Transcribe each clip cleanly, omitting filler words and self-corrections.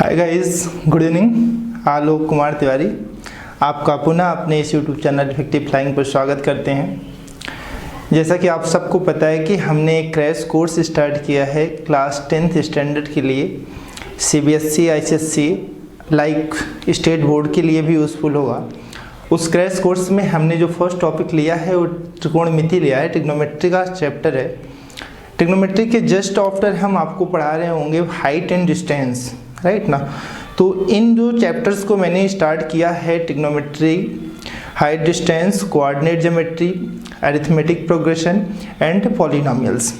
हाय guys, good evening. Alok Kumar Tiwari आपका पुनः अपने इस यूट्यूब चैनल इफेक्टिव फ्लाइंग पर स्वागत करते हैं। जैसा कि आप सबको पता है कि हमने एक क्रैश कोर्स स्टार्ट किया है क्लास 10th स्टैंडर्ड के लिए। CBSE ICSE like state board के लिए भी यूज़फुल होगा। उस क्रैश कोर्स में हमने जो फर्स्ट टॉपिक लिया है वो त्रिकोणमिति लिया है, ट्रिग्नोमेट्री का चैप्टर है। ट्रिग्नोमेट्री के जस्ट आफ्टर हम आपको पढ़ा रहे होंगे हाइट एंड डिस्टेंस, राइट ना। तो इन जो चैप्टर्स को मैंने स्टार्ट किया है, trigonometry, height distance, coordinate geometry, arithmetic progression and polynomials.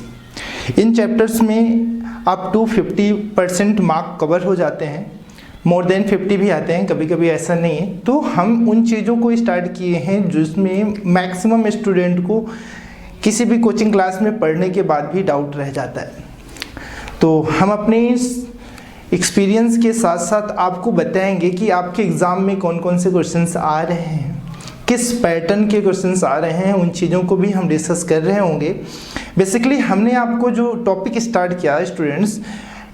In chapters में अप टू 50% मार्क कवर हो जाते हैं, मोर देन 50 भी आते हैं, कभी कभी ऐसा नहीं है। तो हम उन चीज़ों को स्टार्ट किए हैं जिसमें मैक्सिमम स्टूडेंट को किसी भी कोचिंग क्लास में पढ़ने के बाद भी डाउट रह जाता है। तो हम अपने इस एक्सपीरियंस के साथ साथ आपको बताएंगे कि आपके एग्ज़ाम में कौन कौन से क्वेश्चंस आ रहे हैं, किस पैटर्न के क्वेश्चंस आ रहे हैं, उन चीज़ों को भी हम डिस्कस कर रहे होंगे। बेसिकली हमने आपको जो टॉपिक स्टार्ट किया स्टूडेंट्स,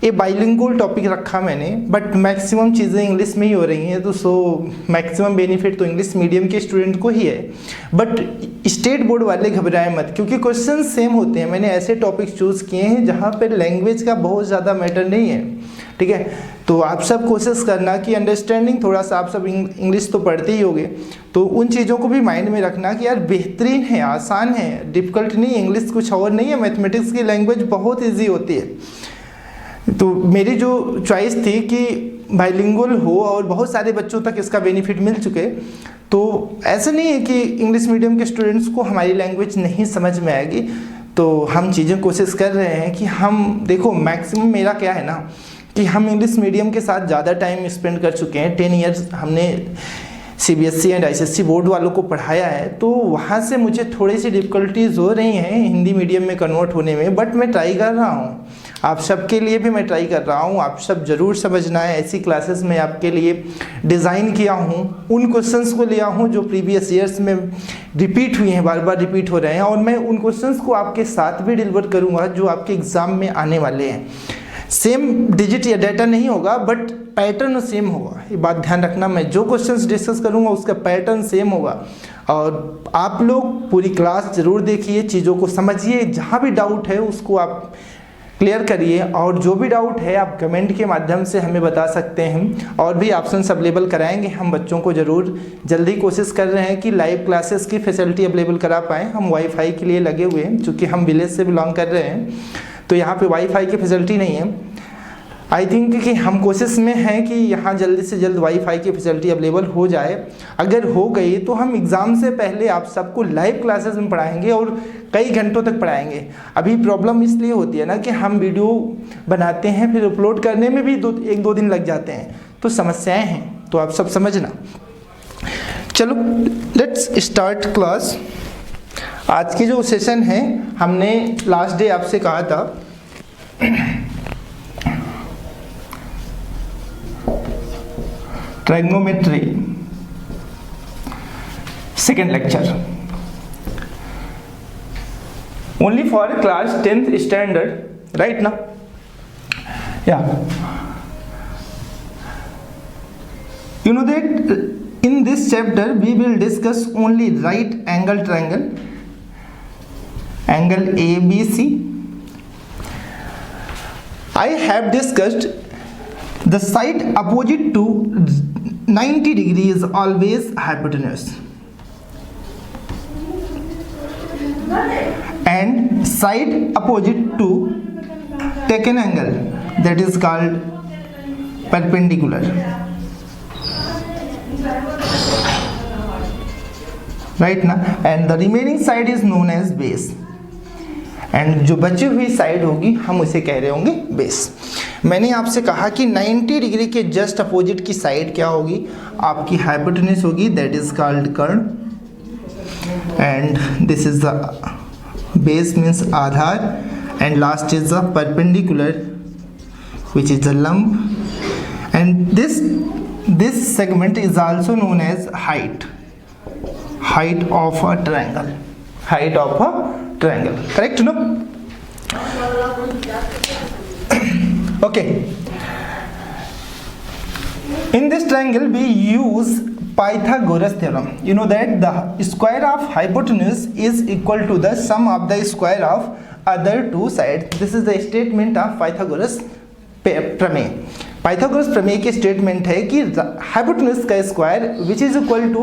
ये बाइलिंगुअल टॉपिक रखा मैंने, बट मैक्सिमम चीज़ें इंग्लिश में ही हो रही हैं, तो सो मैक्सिमम बेनिफिट तो इंग्लिश मीडियम के स्टूडेंट को ही है। बट स्टेट बोर्ड वाले घबराएं मत, क्योंकि क्वेश्चन सेम होते हैं। मैंने ऐसे टॉपिक चूज़ किए हैं जहाँ पर लैंग्वेज का बहुत ज़्यादा मैटर नहीं है, ठीक है। तो आप सब कोशिश करना कि अंडरस्टैंडिंग थोड़ा सा, आप सब इंग्लिश तो पढ़ते ही होगे, तो उन चीज़ों को भी माइंड में रखना कि यार बेहतरीन है, आसान है, डिफ़िकल्ट नहीं। इंग्लिश कुछ और नहीं है, मैथमेटिक्स की लैंग्वेज बहुत ईजी होती है। तो मेरी जो चॉइस थी कि बाइलिंगुअल हो और बहुत सारे बच्चों तक इसका बेनिफिट मिल चुके। तो ऐसा नहीं है कि इंग्लिश मीडियम के स्टूडेंट्स को हमारी लैंग्वेज नहीं समझ में आएगी। तो हम चीज़ें कोशिश कर रहे हैं कि हम देखो, मैक्सिमम मेरा क्या है ना कि हम इंग्लिश मीडियम के साथ ज़्यादा टाइम स्पेंड कर चुके हैं। 10 ईयर्स हमने CBSE एंड ICSE बोर्ड वालों को पढ़ाया है, तो वहाँ से मुझे थोड़ी सी डिफ़िकल्टीज हो रही हैं हिंदी मीडियम में कन्वर्ट होने में, बट मैं ट्राई कर रहा हूँ। आप सबके लिए भी मैं ट्राई कर रहा हूँ, आप सब ज़रूर समझना है। ऐसी क्लासेस में आपके लिए डिज़ाइन किया हूँ, उन क्वेश्चंस को लिया हूँ जो प्रीवियस ईयर्स में रिपीट हुए हैं, बार बार रिपीट हो रहे हैं, और मैं उन क्वेश्चंस को आपके साथ भी डिलीवर करूँगा जो आपके एग्ज़ाम में आने वाले हैं। सेम डिजिट या डाटा नहीं होगा, बट पैटर्न सेम होगा, ये बात ध्यान रखना। मैं जो क्वेश्चंस डिस्कस करूँगा उसका पैटर्न सेम होगा, और आप लोग पूरी क्लास ज़रूर देखिए, चीज़ों को समझिए, जहाँ भी डाउट है उसको आप क्लियर करिए, और जो भी डाउट है आप कमेंट के माध्यम से हमें बता सकते हैं। और भी ऑप्शंस अवेलेबल कराएंगे हम बच्चों को ज़रूर। जल्दी कोशिश कर रहे हैं कि लाइव क्लासेस की फैसिलिटी अवेलेबल करा पाएँ। हम वाईफाई के लिए लगे हुए हैं, चूँकि हम विलेज से बिलोंग कर रहे हैं, तो यहाँ पे वाईफाई की फैसिलिटी नहीं है। आई थिंक कि हम कोशिश में हैं कि यहाँ जल्दी से जल्द वाईफाई की फैसिलिटी अवेलेबल हो जाए। अगर हो गई तो हम एग्ज़ाम से पहले आप सबको लाइव क्लासेस में पढ़ाएंगे और कई घंटों तक पढ़ाएंगे। अभी प्रॉब्लम इसलिए होती है ना कि हम वीडियो बनाते हैं, फिर अपलोड करने में भी 1-2 दिन लग जाते हैं, तो समस्याएँ हैं, तो आप सब समझना। चलो लेट्स स्टार्ट क्लास। आज की जो सेशन है, हमने लास्ट डे आपसे कहा था trigonometry second lecture, only for class 10th standard, right ना। या you know that in this chapter we will discuss only right angle triangle, angle ABC. I have discussed the side opposite to 90 degrees is always hypotenuse, and side opposite to taken angle, that is called perpendicular, right ना, and the remaining side is known as base, and जो बची हुई side होगी हम उसे कह रहे होंगे बेस। मैंने आपसे कहा कि 90 डिग्री के जस्ट अपोजिट की साइड क्या होगी, आपकी हाइपोटेन्यूज होगी, दैट इज कॉल्ड कर्न, and this is the base means aadhaar, and last is the perpendicular which is the lamb, and this segment is also known as height, height of a triangle, height of a triangle, correct no. Okay, In this triangle we use Pythagoras theorem. You know that the square of hypotenuse is equal to the sum of the square of other two sides. This is the statement of Pythagoras प्रमेय. Pythagoras प्रमेय की statement है कि hypotenuse का square which is equal to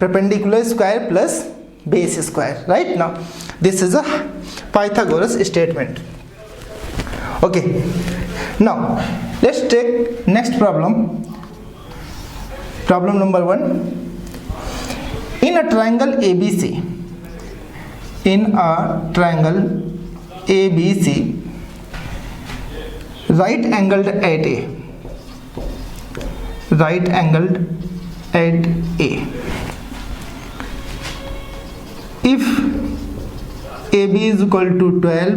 perpendicular square plus base square. Right now this is a Pythagoras statement. Okay, now let's take next problem. Problem number 1. In a triangle ABC, right angled at A, if AB is equal to 12,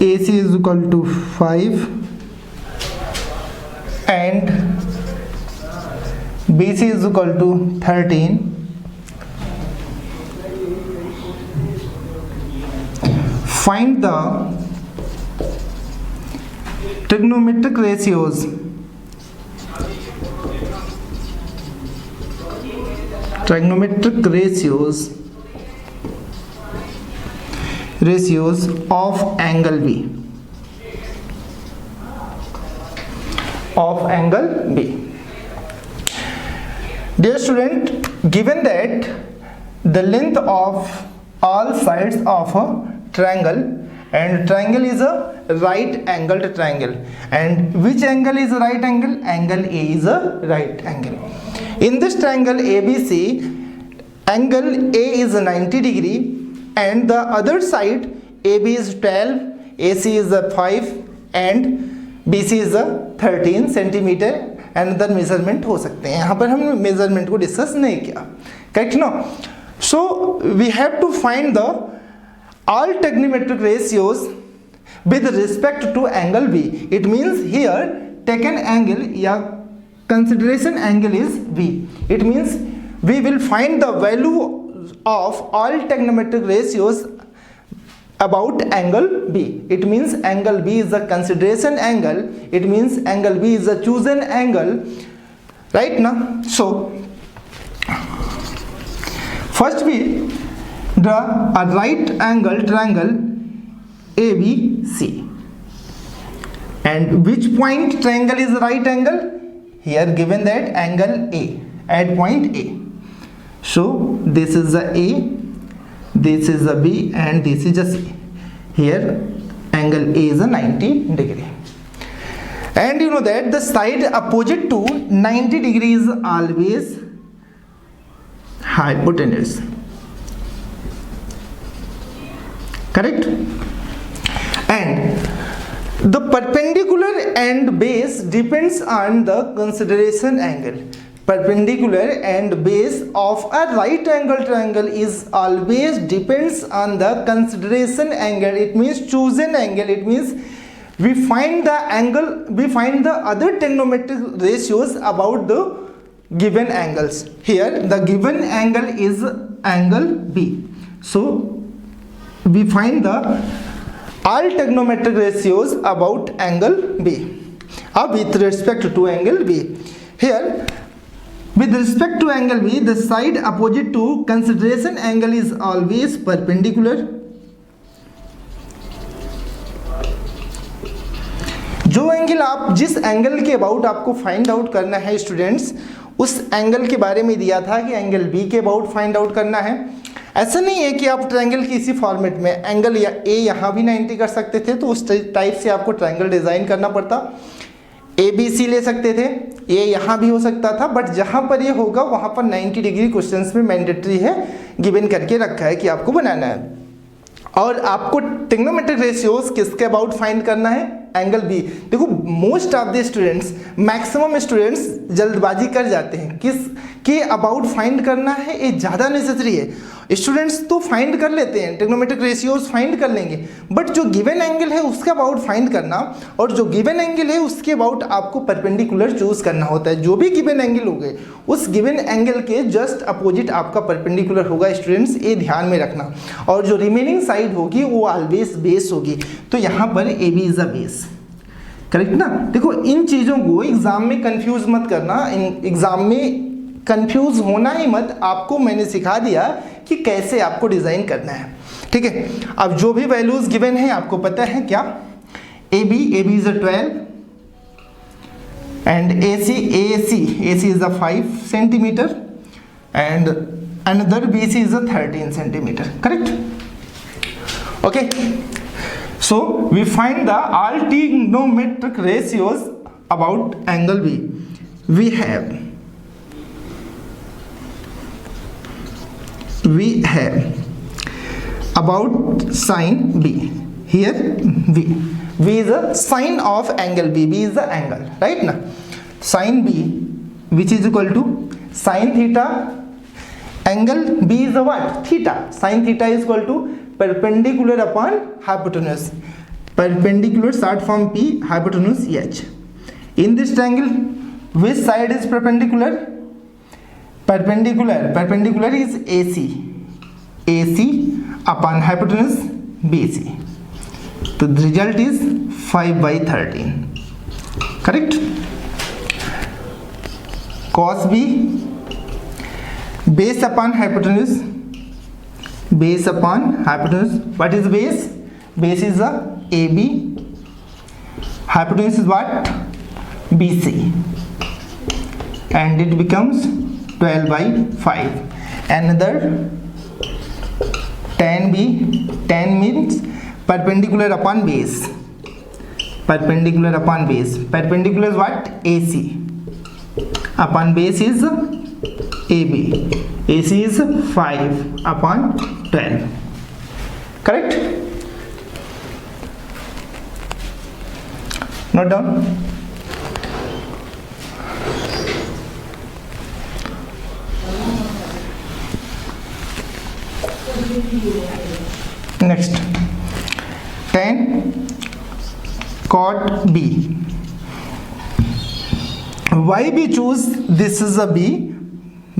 AC is equal to 5 and BC is equal to 13, find the trigonometric ratios of angle B. Dear student, given that the length of all sides of a triangle, and triangle is a right angled triangle, and which angle is a right angle? Angle A is a right angle. In this triangle ABC, angle A is 90 degree and the other side AB is 12, AC is 5 and BC is 13 centimetre. Another measurement हो सकते हैं. यहाँ पर हम measurement को discuss नहीं किया. Correct no. So we have to find the all trigonometric ratios with respect to angle B. It means here taken angle या consideration angle is B. It means we will find the value of all trigonometric ratios about angle B. It means angle B is a consideration angle. It means angle B is a chosen angle. Right now, so first we draw a right angle triangle ABC. And which point triangle is a right angle? Here given that angle A at point A. So this is the A, this is a B and this is a C. Here angle A is a 90 degree, and you know that the side opposite to 90 degree is always hypotenuse. Correct? And the perpendicular and base depends on the consideration angle. Perpendicular and base of a right angle triangle is always depends on the consideration angle. It means chosen angle. It means we find the angle, we find the other trigonometric ratios about the given angles. Here the given angle is angle B. So we find the all trigonometric ratios about angle B with respect to angle B. Here with respect to angle B, the side opposite to consideration angle is always perpendicular. जो angle आप जिस angle के about आपको find out करना है students, उस angle के बारे में दिया था कि एंगल B के अबाउट फाइंड आउट करना है. ऐसा नहीं है कि आप ट्रायंगल की इसी फॉर्मेट में एंगल या A यहाँ भी 90 कर सकते थे, तो उस टाइप से आपको ट्रायंगल डिज़ाइन करना पड़ता. ABC ले सकते थे, ये यहाँ भी हो सकता था, बट जहाँ पर ये होगा वहाँ पर 90 डिग्री क्वेश्चंस में मैंडेटरी है, गिवन करके रखा है कि आपको बनाना है. और आपको ट्रिग्नोमेट्रिक रेशियोज किसके अबाउट फाइंड करना है? Angle B. देखो most of the students, maximum students जल्दबाजी कर जाते हैं किस के अबाउट फाइंड करना है, ये ज़्यादा नेसेसरी है. स्टूडेंट्स तो फाइंड कर लेते हैं, ट्रिग्नोमेट्रिक रेशियोज फाइंड कर लेंगे, बट जो गिवन एंगल है उसके अबाउट फाइंड करना, और जो गिवन एंगल है उसके अबाउट आपको परपेंडिकुलर चूज करना होता है. जो भी गिवन एंगल हो गए उस गिवन एंगल के जस्ट अपोजिट आपका परपेंडिकुलर होगा. स्टूडेंट्स ये ध्यान में रखना. और जो रिमेनिंग साइड होगी वो ऑलवेज बेस होगी. तो यहाँ पर A B is a base. Correct ना। देखो इन चीज़ों को एग्जाम में कंफ्यूज मत करना, एग्जाम में कंफ्यूज होना ही मत, आपको मैंने सिखा दिया कि कैसे आपको डिज़ाइन करना है, ठीक है। अब जो भी वैल्यूज गिवन है आपको पता है क्या, A B is a 12 and AC is a 5 centimeter and another BC is a 13 centimeter, correct? Okay, so we find the all trigonometric ratios about angle B. We have about sine B. Here V is a sine of angle B. B is the angle, right now. Sine B, which is equal to sine theta. Angle B is the what? Theta. Sine theta is equal to perpendicular upon hypotenuse. Perpendicular start from P, hypotenuse H. In this triangle, which side is perpendicular? Perpendicular is AC upon hypotenuse BC. So the result is 5/13, correct? Cos B, base upon hypotenuse. What is base? Base is a AB. Hypotenuse is what? BC, and it becomes 12/5. Another tan B. Tan means perpendicular upon base. Perpendicular is what? AC upon base is AB. AC is 5/12, correct? Note down. Next, tan cot B. Why we choose this is a B?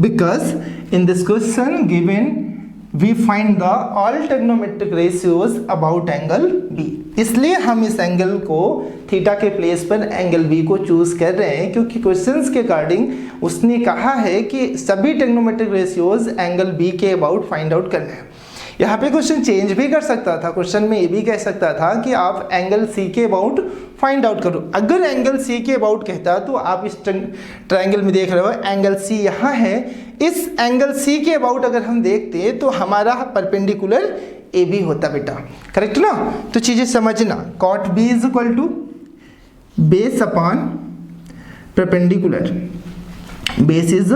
Because in this question given we find the all trigonometric ratios about angle B. इसलिए हम इस angle को theta के place पर angle B को choose कर रहे हैं, क्योंकि क्वेश्चंस के अकॉर्डिंग उसने कहा है कि सभी ट्रिग्नोमेट्रिक रेशियोज एंगल B के अबाउट फाइंड आउट करना है। यहाँ पे क्वेश्चन चेंज भी कर सकता था, क्वेश्चन में ये भी कह सकता था कि आप एंगल C के अबाउट फाइंड आउट करो। अगर एंगल C के अबाउट कहता तो आप इस ट्रायंगल में देख रहे हो एंगल C यहाँ है, इस एंगल C के अबाउट अगर हम देखते तो हमारा परपेंडिकुलर AB होता बेटा, करेक्ट ना। तो चीज़ें समझना, cot B is equal to base upon perpendicular, base is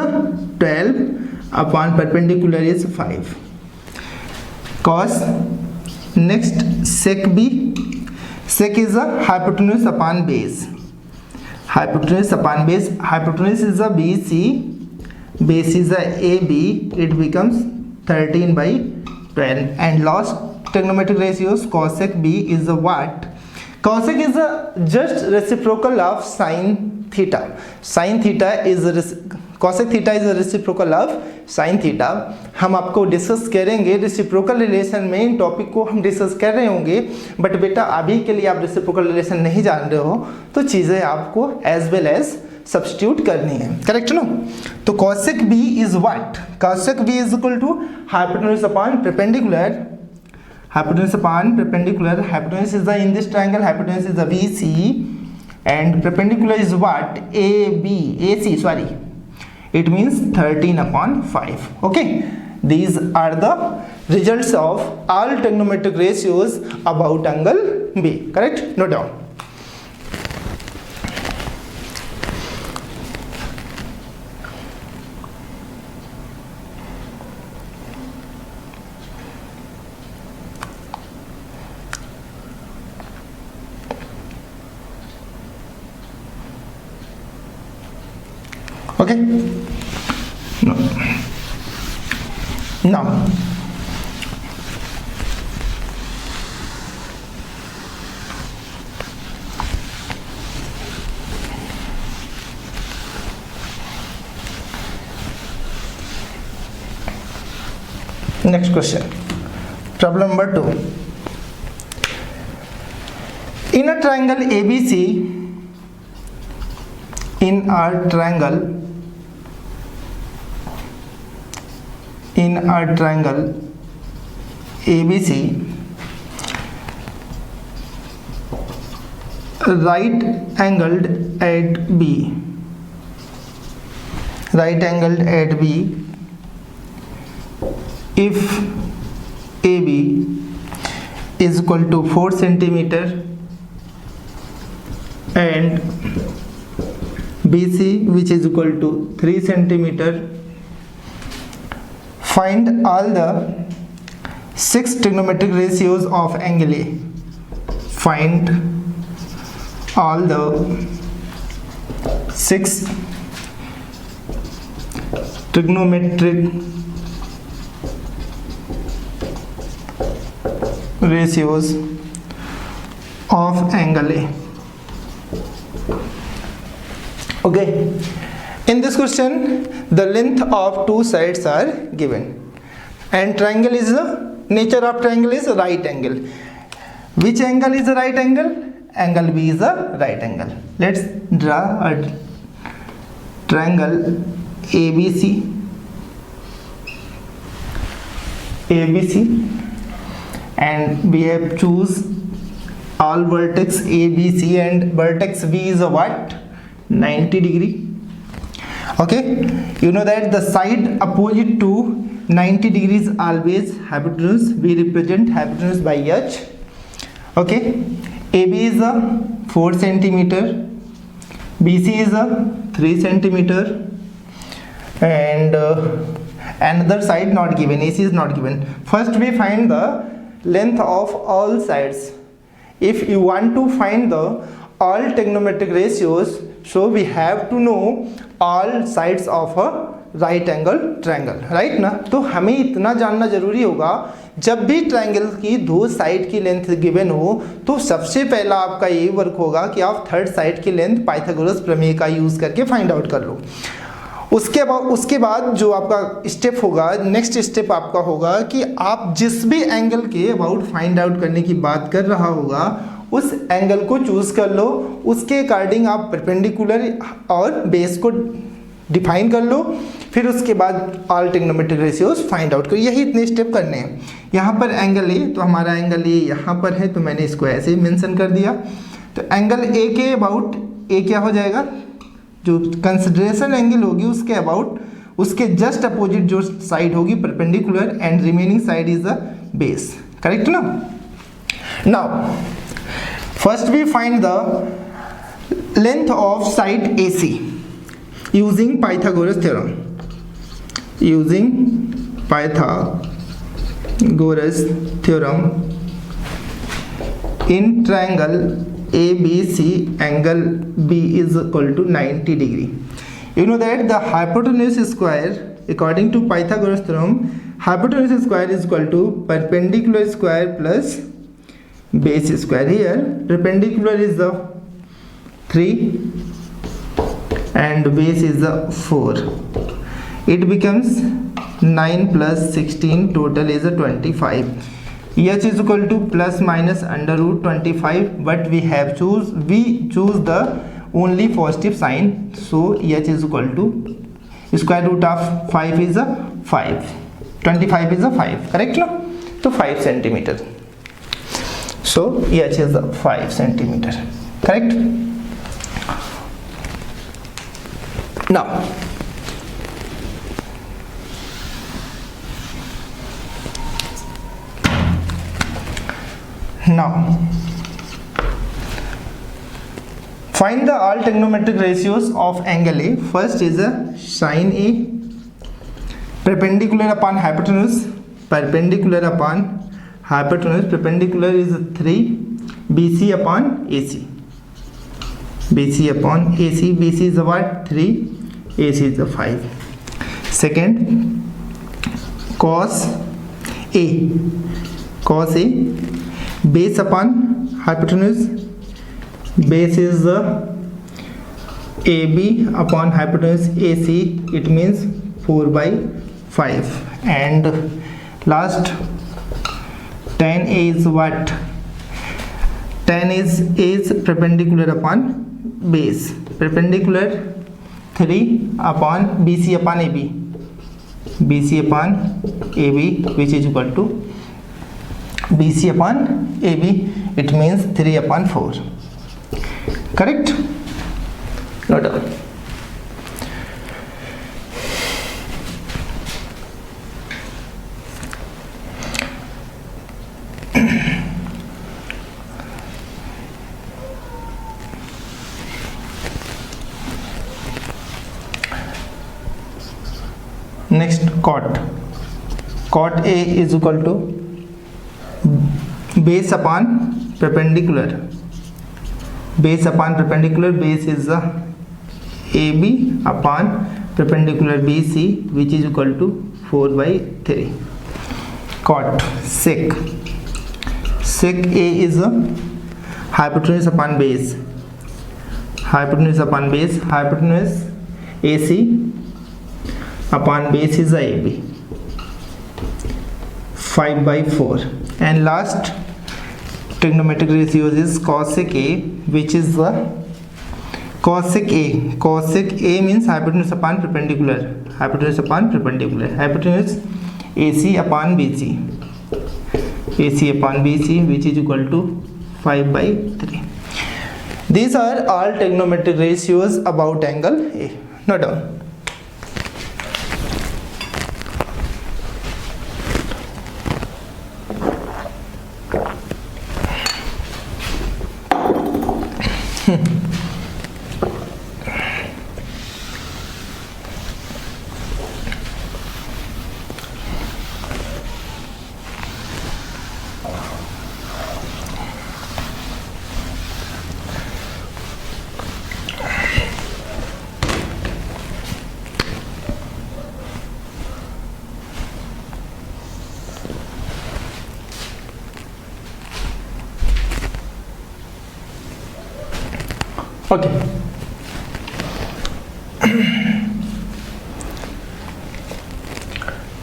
12 upon perpendicular is 5, cos next sec B, sec is a hypotenuse upon base, hypotenuse is a BC, base is a AB, it becomes 13/12, and last trigonometric ratios cosec B is a what? Cosec is a just reciprocal of sin theta. Cosec theta is a reciprocal of sin theta. हम आपको discuss करेंगे reciprocal relation में, इन topic को हम discuss कर रहे होंगे, but बेटा अभी के लिए आप रेसिप्रोकल रिलेशन नहीं जान रहे हो तो चीज़ें आपको एज वेल एज सब्स्टिट्यूट करनी है, करेक्ट नो। तो cosec B is what? Cosec B is equal to hypotenuse upon perpendicular. Hypotenuse is the in this triangle, hypotenuse is the BC, and perpendicular is what? AC, sorry. It means 13/5. Okay, these are the results of all trigonometric ratios about angle B, correct? Note down. Okay, no. Now next question, problem number 2. In a triangle ABC, in a triangle ABC, right angled at B, if AB is equal to 4 centimeter and BC which is equal to 3 centimeter, find all the 6 trigonometric ratios of angle A. Find all the 6 trigonometric ratios of angle A. Okay, in this question the length of two sides are given and triangle is the nature of triangle is right angle. Which angle is the right angle? Angle B is the right angle. Let's draw a triangle ABC, and we have choose all vertex A, B, C, and vertex B is a what? 90 degree. Okay, you know that the side opposite to 90 degrees always hypotenuse. We represent hypotenuse by H. Okay, AB is a 4 centimeter, BC is a 3 centimeter, and another side not given, AC is not given. First we find the length of all sides. If you want to find the all trigonometric ratios, so we have to know all sides of a right angle triangle, right ना। तो हमें इतना जानना जरूरी होगा, जब भी triangle की दो साइड की लेंथ गिवन हो तो सबसे पहला आपका ये वर्क होगा कि आप थर्ड साइड की लेंथ पाइथागोरस प्रमेय का यूज करके फाइंड आउट कर लो। उसके बाद जो आपका स्टेप होगा, नेक्स्ट स्टेप आपका होगा कि आप जिस भी एंगल के अबाउट फाइंड आउट करने की बात कर रहा होगा उस एंगल को चूज कर लो, उसके अकॉर्डिंग आप परपेंडिकुलर और बेस को डिफाइन कर लो, फिर उसके बाद all trigonometric ratios find out करो। यही इतने स्टेप करने हैं। यहाँ पर एंगल ए, तो हमारा एंगल ए यहाँ पर है तो मैंने इसको ऐसे मेंशन कर दिया। तो एंगल ए के अबाउट ए क्या हो जाएगा, जो कंसिडरेशन एंगल होगी उसके अबाउट उसके जस्ट अपोजिट जो साइड होगी perpendicular and remaining side is the base, correct ना। Now first we find the length of side AC using Pythagoras theorem. Using Pythagoras theorem in triangle ABC, angle B is equal to 90 degree. You know that the hypotenuse square, according to Pythagoras theorem, hypotenuse square is equal to perpendicular square plus base square. Here perpendicular is the 3 and base is the 4. It becomes 9 plus 16, total is a 25. H is equal to plus minus under root 25, but we choose the only positive sign, so H is equal to square root of 5 is a 5, 25 is a 5, correct no? So 5 centimeter, so H is a 5 centimeter, correct. Now find the all trigonometric ratios of angle A. First is a sin A, perpendicular upon hypotenuse, perpendicular is 3, BC upon AC, BC upon AC, BC is what, 3, AC is the 5. Second, cos A, base upon hypotenuse, base is the AB upon hypotenuse AC, it means 4 by 5. And last, tan A is what, tan is perpendicular upon base, perpendicular 3 upon BC upon AB, BC upon AB, which is equal to BC upon AB, it means 3 upon 4. Correct? Not all. Next, cot. Cot A is equal to base upon perpendicular. Base upon perpendicular, base is the AB upon perpendicular BC, which is equal to 4 by 3. Cot sec. Sec A is the hypotenuse upon base. Hypotenuse upon base. Hypotenuse AC upon base is the AB, 5 by 4. And last trigonometric ratios is cosec A, which is the cosec A. Cosec A means hypotenuse upon perpendicular. Hypotenuse upon perpendicular. Hypotenuse AC upon BC. AC upon BC, which is equal to 5 by 3. These are all trigonometric ratios about angle A. Note down. Okay.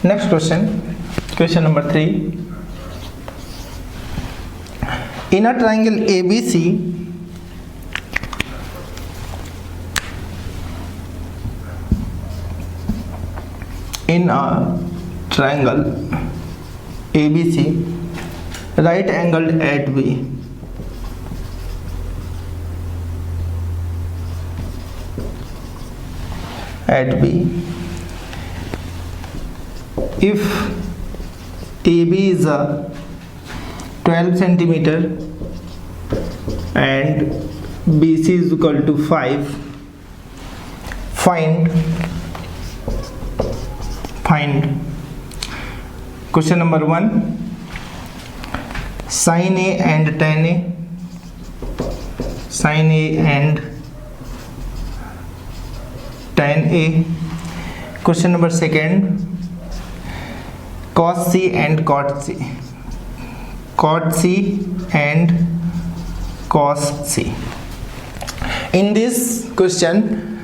Next question, question number 3. In a triangle ABC, in a triangle ABC, right angled at B, at B, if AB is a 12 centimeter and BC is equal to 5, find question number 1, sin A and tan A, sin A and tan A. Question number 2, cos C and cot C, cot C and cos C. In this question,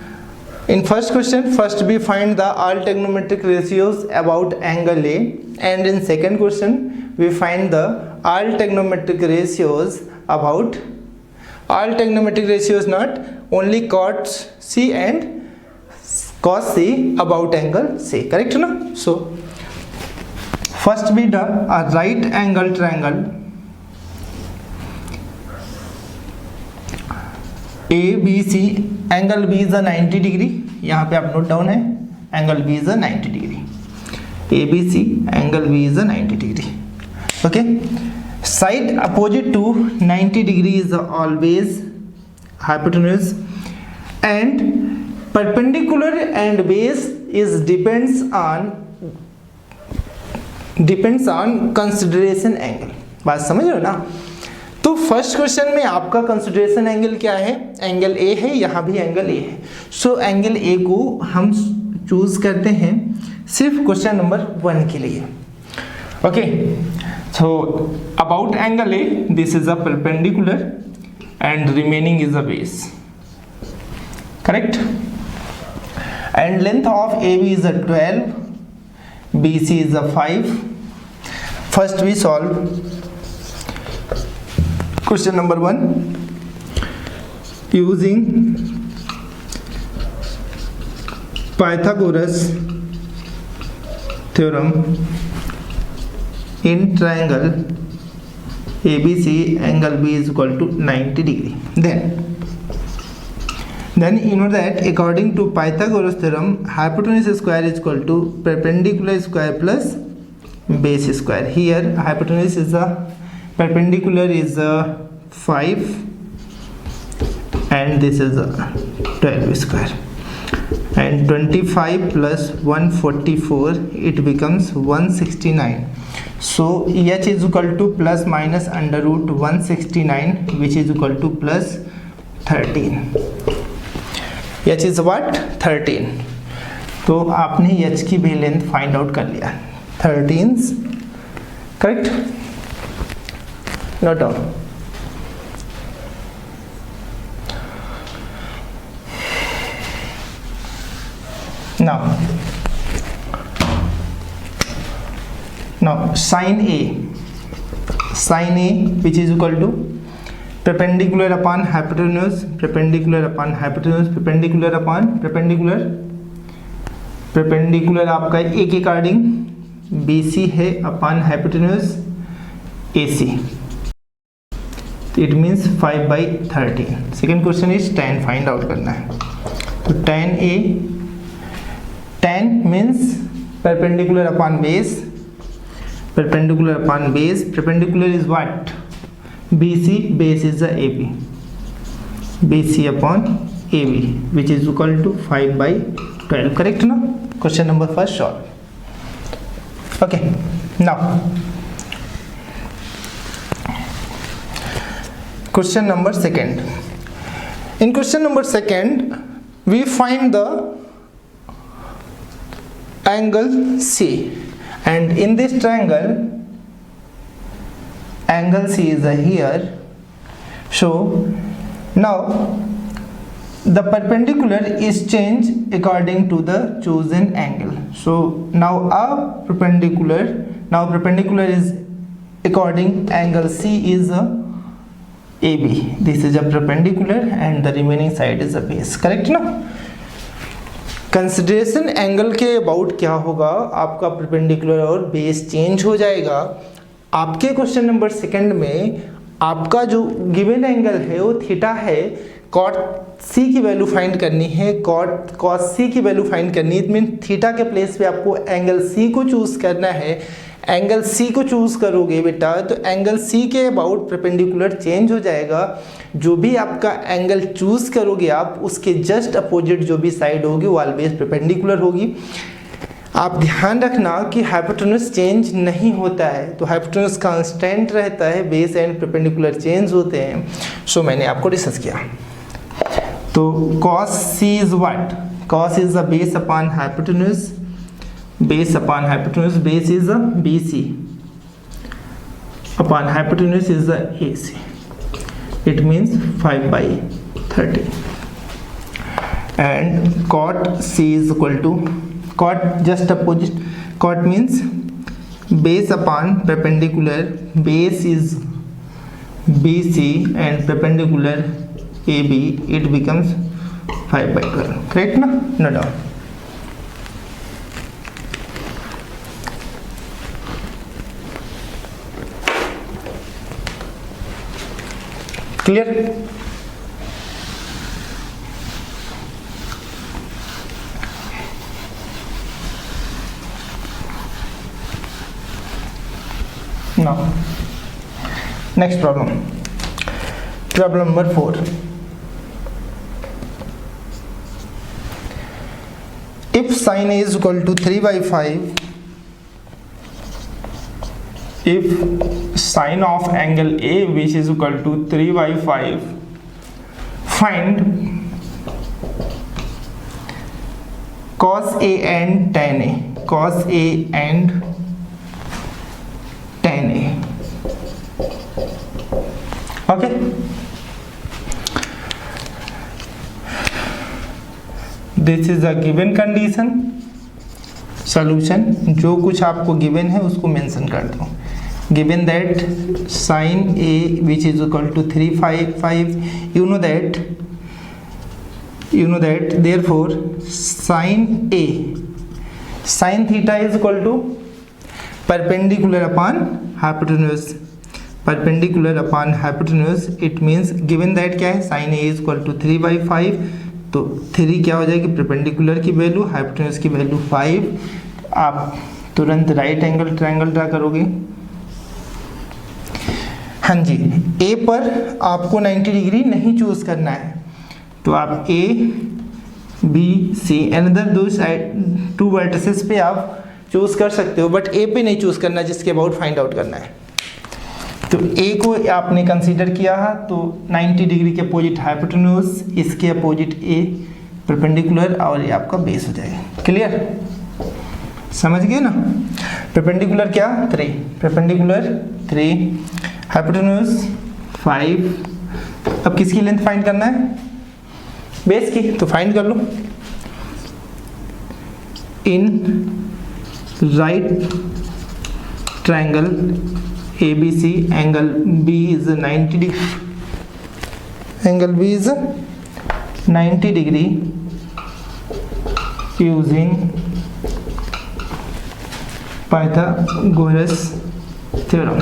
in first question, first we find the all trigonometric ratios about angle A, and in second question we find the all trigonometric ratios about all trigonometric ratios, not only cot C and cos C about angle C. Correct na? So first we do a right angle triangle ABC, angle B is a 90 degree. यहाँ पे आप note down है, angle B is a 90 degree. ABC, angle B is a 90 degree. Okay. Side opposite to 90 degree is always hypotenuse, and perpendicular and base is depends on consideration angle. बात समझ रहे हो ना? तो फर्स्ट क्वेश्चन में आपका consideration angle क्या है? एंगल ए है, यहाँ भी एंगल ए है. सो एंगल ए को हम चूज करते हैं सिर्फ क्वेश्चन नंबर 1 के लिए. Okay, so about angle A, this is a perpendicular and remaining is a base. Correct. And length of A B is a 12, BC is a 5. First we solve question number 1 using Pythagoras theorem in triangle ABC, angle B is equal to 90 degree. Then you know that according to Pythagoras theorem, hypotenuse square is equal to perpendicular square plus base square. Here hypotenuse is a perpendicular is a 5 and this is a 12 square, and 25 plus 144 it becomes 169. So h is equal to plus minus under root 169 which is equal to plus 13. h is what? 13. तो आपने h की भी length find out कर लिया, 13 correct, note down. Now sin A which is equal to perpendicular upon hypotenuse, perpendicular upon hypotenuse, perpendicular upon perpendicular आपका A के according BC है upon hypotenuse AC, it means 5/13. Second question is tan find out करना है. तो tan A, tan means perpendicular upon base, perpendicular upon base, perpendicular is what? BC, base is the AB, BC upon AB which is equal to 5/12, correct ना? Question number first solve. Okay, now question number second. In question number second we find the angle C, and in this triangle angle C is here. So now the perpendicular is changed according to the chosen angle. So now perpendicular is according angle C is AB. This is a perpendicular and the remaining side is a base, correct ना? Consideration angle के about क्या होगा, आपका perpendicular और base change हो जाएगा. आपके question number second में आपका जो गिवन एंगल है वो थीटा है, कॉट सी की वैल्यू फाइंड करनी है, कॉस सी की वैल्यू फाइंड करनी है. मीन थीटा के प्लेस पे आपको एंगल सी को चूज करना है. एंगल सी को चूज करोगे बेटा तो एंगल सी के अबाउट परपेंडिकुलर चेंज हो जाएगा. जो भी आपका एंगल चूज करोगे आप उसके जस्ट अपोजिट जो भी साइड होगी वो ऑलवेज परपेंडिकुलर होगी. आप ध्यान रखना कि हाइपोटेन्यूज चेंज नहीं होता है, तो हाइपोटेन्यूज कांस्टेंट रहता है, बेस एंड परपेंडिकुलर चेंज होते हैं. सो मैंने आपको डिस्कस किया. तो cos C is what? Cos is the base upon hypotenuse, base upon hypotenuse, base is the BC upon hypotenuse is the AC. It means 5/13. And cot C is equal to, cot just opposite, cot means base upon perpendicular, base is BC and perpendicular AB, it becomes 5/12, correct ना? No doubt. Clear? Now next problem, problem number 4. If sin A is equal to 3/5, if sine of angle A which is equal to 3/5, find cos A and tan A, cos A and tan A. Okay, this is a given condition. Solution जो कुछ आपको given है उसको mention कर दो. Given that sine A which is equal to 3/5, you know that you know that therefore sin A sin theta is equal to perpendicular upon hypotenuse, perpendicular upon hypotenuse. It means given that क्या है sin A is equal to 3/5, तो 3 क्या हो जाएगी perpendicular की value, hypotenuse की value 5। आप तुरंत राइट एंगल ट्रायंगल ड्रा करोगे। हाँ जी, ए पर आपको 90 डिग्री नहीं चूज करना है, तो आप ए बी सी अनदर दो साइड 2 वर्टिसेस पे आप चूज कर सकते हो, बट ए पे नहीं चूज करना जिसके अबाउट फाइंड आउट करना है। तो ए को आपने कंसीडर किया है, तो 90 डिग्री के अपोजिट हाइपोटेन्यूज, इसके अपोजिट ए परपेंडिकुलर, और ये आपका बेस हो जाएगा। क्लियर, समझ गए ना। परपेंडिकुलर क्या 3, परपेंडिकुलर 3, हाइपोटेन्यूज 5। अब किसकी लेंथ फाइंड करना है, बेस की, तो फाइंड कर लो। In right triangle ABC angle B is 90 degree, angle B is 90 degree using Pythagoras theorem.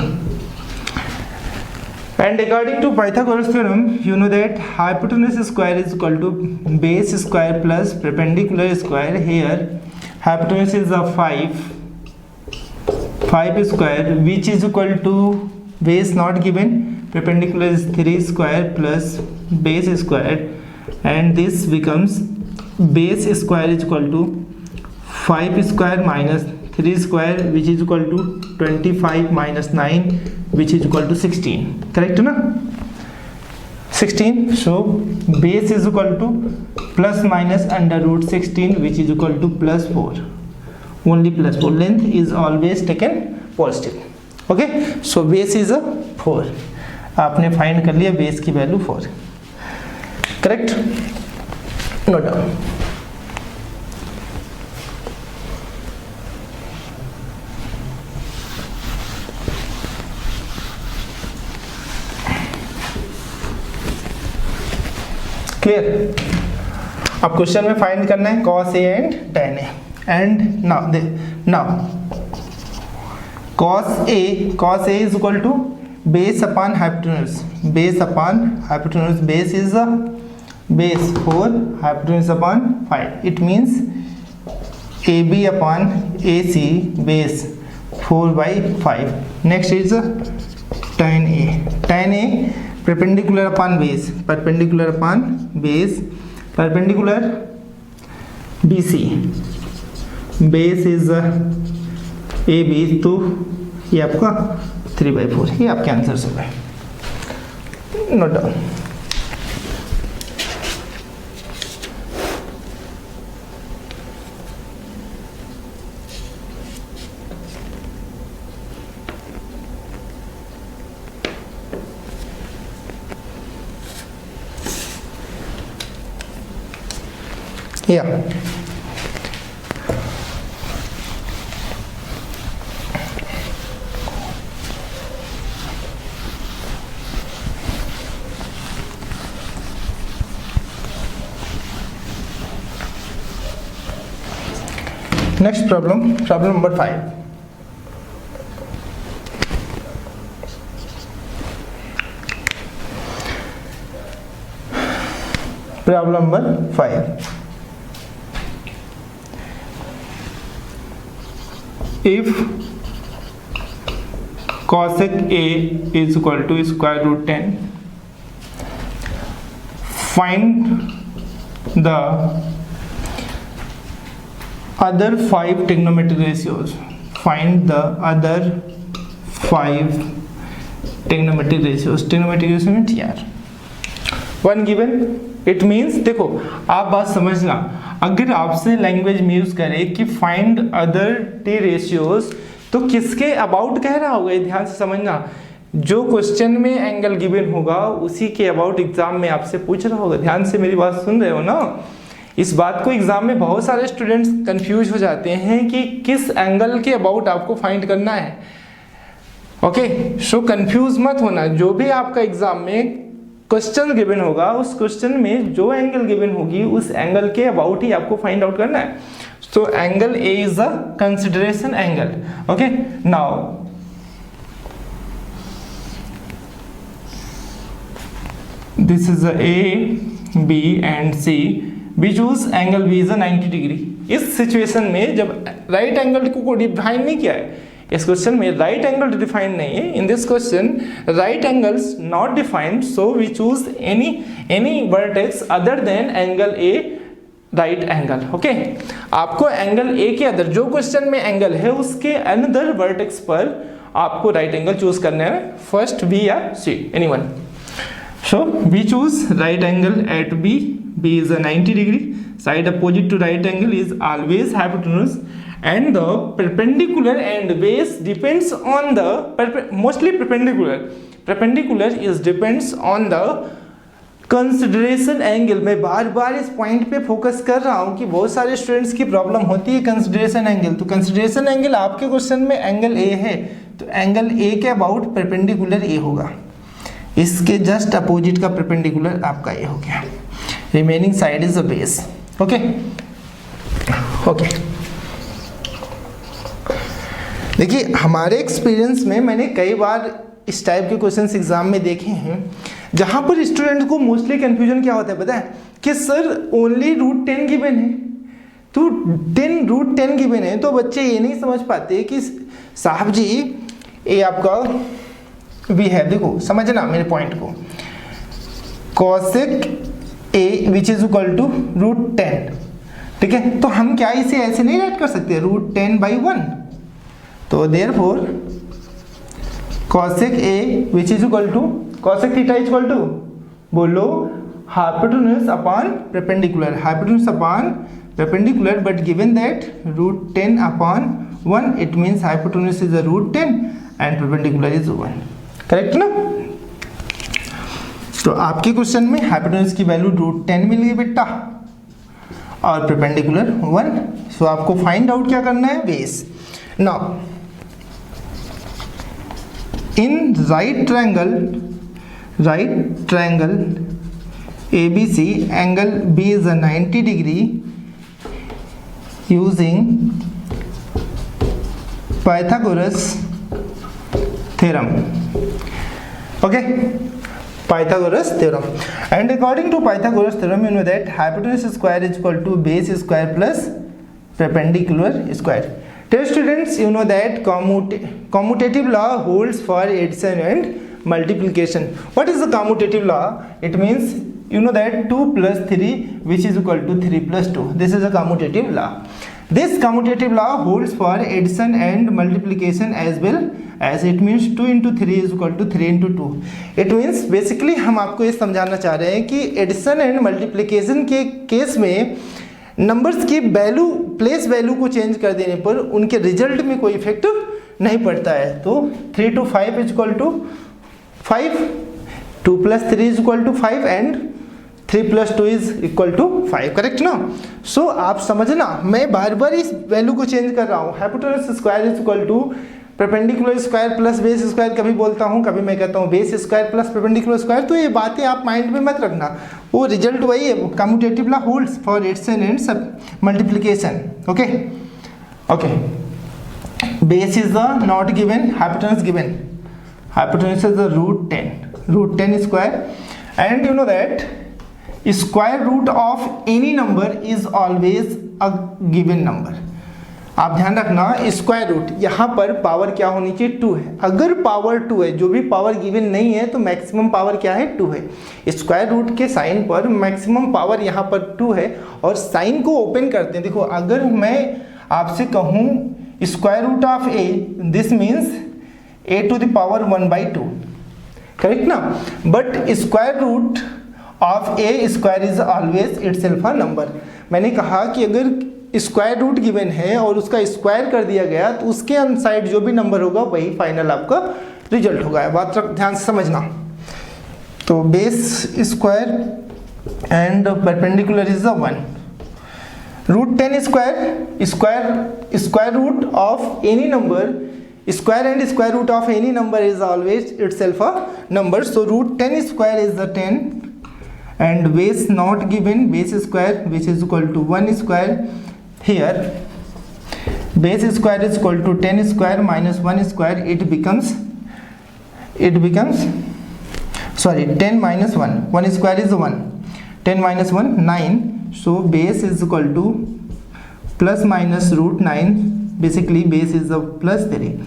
And according to Pythagoras theorem, you know that hypotenuse square is equal to base square plus perpendicular square. Here hypotenuse is a 5 square, which is equal to base not given, perpendicular is 3 square plus base square, and this becomes base square is equal to 5 square minus 3 square, which is equal to 25 minus 9, which is equal to 16. Correct na, 16. So base is equal to plus minus under root 16, which is equal to plus 4, only plus 4. Length is always taken positive. Okay, so base is a 4. आपने find कर लिया base की value 4। Correct, note down. Clear. अब question में find करना है cos A and tan A, and now cos A is equal to base upon hypotenuse, base upon hypotenuse, base is a base 4, hypotenuse upon 5. It means AB upon AC base 4/5. Next is tan A. Tan A perpendicular upon base, perpendicular upon base, perpendicular BC, base is AB, तो ये आपका 3/4, ये आपके answer हो गए। Note down. या next problem number 5. Problem number 5. If cosec A is equal to square root 10, find the other 5 trigonometric ratios. Find the other 5 trigonometric ratios. Trigonometric ratio means यार one given. It means देखो आप बात समझना, अगर आपसे language में use करे कि फाइंड अदर टी रेशियोज, तो किसके अबाउट कह रहा होगा, ध्यान से समझना। जो क्वेश्चन में एंगल गिवन होगा उसी के अबाउट एग्जाम में आपसे पूछ रहा होगा। ध्यान से मेरी बात सुन रहे हो ना। इस बात को एग्जाम में बहुत सारे स्टूडेंट्स कंफ्यूज हो जाते हैं कि किस एंगल के अबाउट आपको फाइंड करना है। ओके, सो कंफ्यूज मत होना। जो भी आपका एग्जाम में क्वेश्चन गिवन होगा, उस क्वेश्चन में जो एंगल गिवन होगी उस एंगल के अबाउट ही आपको फाइंड आउट करना है। So angle A is a consideration angle. Okay, now this is a A, B and C. We choose angle B is a 90 degree. इस सिचुएशन में जब राइट एंगल को डिफाइन नहीं किया है, इस क्वेश्चन में राइट एंगल डिफाइन नहीं है, in this question right angles not defined, so we choose any vertex other than angle A right angle. Okay, आपको एंगल ए के अदर जो क्वेश्चन में एंगल है उसके अनदर वर्टेक्स पर आपको राइट एंगल चूज करना है, फर्स्ट बी या सी, anyone. So we choose right angle at B. B is a 90 degree. Side opposite to right angle is always hypotenuse, and the perpendicular and base depends on the mostly perpendicular. Perpendicular is depends on the consideration angle। मैं बार बार इस point पे focus कर रहा हूँ कि बहुत सारे students की प्रॉब्लम होती है कंसिडरेशन एंगल। तो कंसिडरेशन एंगल आपके क्वेश्चन में एंगल ए है, तो एंगल ए के अबाउट परपेंडिकुलर ए होगा, इसके जस्ट अपोजिट का परपेंडिकुलर आपका ये हो गया। Remaining side is a base. Okay okay, देखिए हमारे एक्सपीरियंस में मैंने कई बार इस टाइप के क्वेश्चंस एग्जाम में देखे हैं जहां पर स्टूडेंट को मोस्टली कंफ्यूजन क्या होता है पता है कि सर ओनली √10 गिवन है, तो √10 गिवन है, तो बच्चे ये नहीं समझ पाते कि साहब जी ये आपका भी है। देखो समझना मेरे पॉइंट को, cosec a which is equal to √10, ठीक है, तो हम क्या इसे ऐसे नहीं राइट कर सकते √10/1, तो therefore cosec a which is equal to cosec theta is equal to बोलो hypotenuse upon perpendicular, hypotenuse upon perpendicular, but given that √10/1 it means hypotenuse is a √10 and perpendicular is 1। Correct ना? तो आपके question में hypotenuse की value √10 मिल गई बेटा और perpendicular 1। सो आपको फाइंड आउट क्या करना है, base. Now in right triangle ABC angle B is a 90 degree using Pythagoras theorem। Okay, Pythagoras theorem, and according to Pythagoras theorem you know that hypotenuse square is equal to base square plus perpendicular square। Dear students, you know that commutative law holds for addition and multiplication। What is the commutative law? It means you know that 2 plus 3 which is equal to 3 plus 2, this is a commutative law। This commutative law holds for addition and multiplication as well as, it means 2 into 3 is equal to 3 into 2। It means basically हम आपको ये समझाना चाह रहे हैं कि addition and multiplication के case में नंबर्स की वैल्यू, प्लेस वैल्यू को चेंज कर देने पर उनके रिजल्ट में कोई इफेक्ट नहीं पड़ता है। तो 3 to 5 is equal to 5, 2 plus 3 is equal to 5 and 3 plus 2 is equal to 5। Correct ना? सो आप समझना, मैं बार बार इस वैल्यू को चेंज कर रहा हूँ। Hypotenuse square is equal to perpendicular square plus base square, कभी बोलता हूँ कभी मैं कहता हूँ base square plus perpendicular square. तो ये बातें आप माइंड में मत रखना, वो रिजल्ट वही है। Commutative law holds for addition and सब multiplication. Okay okay, base is the not given, hypotenuse given, hypotenuse is the √10 square, and you know that square root of any number is always a given number। आप ध्यान रखना, square root यहाँ पर power क्या होनी चाहिए, 2 है। अगर पावर 2 है, जो भी पावर गिवन नहीं है, तो मैक्सिमम पावर क्या है, 2 है। स्क्वायर रूट के साइन पर मैक्सिमम पावर यहाँ पर 2 है। और साइन को ओपन करते हैं, देखो अगर मैं आपसे कहूँ square root of a, this means a to the power 1/2, correct ना? But square root of a square is always itself a number. मैंने कहा कि अगर स्क्वायर रूट गिवन है और उसका स्क्वायर कर दिया गया तो उसके अनसाइड जो भी नंबर होगा वही फाइनल आपका रिजल्ट होगा। बात ध्यान से समझना। तो base square and perpendicular is the 1। √10 square, square root of any number square and square root of any number is always itself a number. So root 10 square is the 10, and base not given, base square which is equal to 1 square. Here base square is equal to 10 square minus 1 square. It becomes 10 minus 1. 1 square is 1. 10 minus 1, 9. So base is equal to plus minus root 9. Basically base is a plus 3.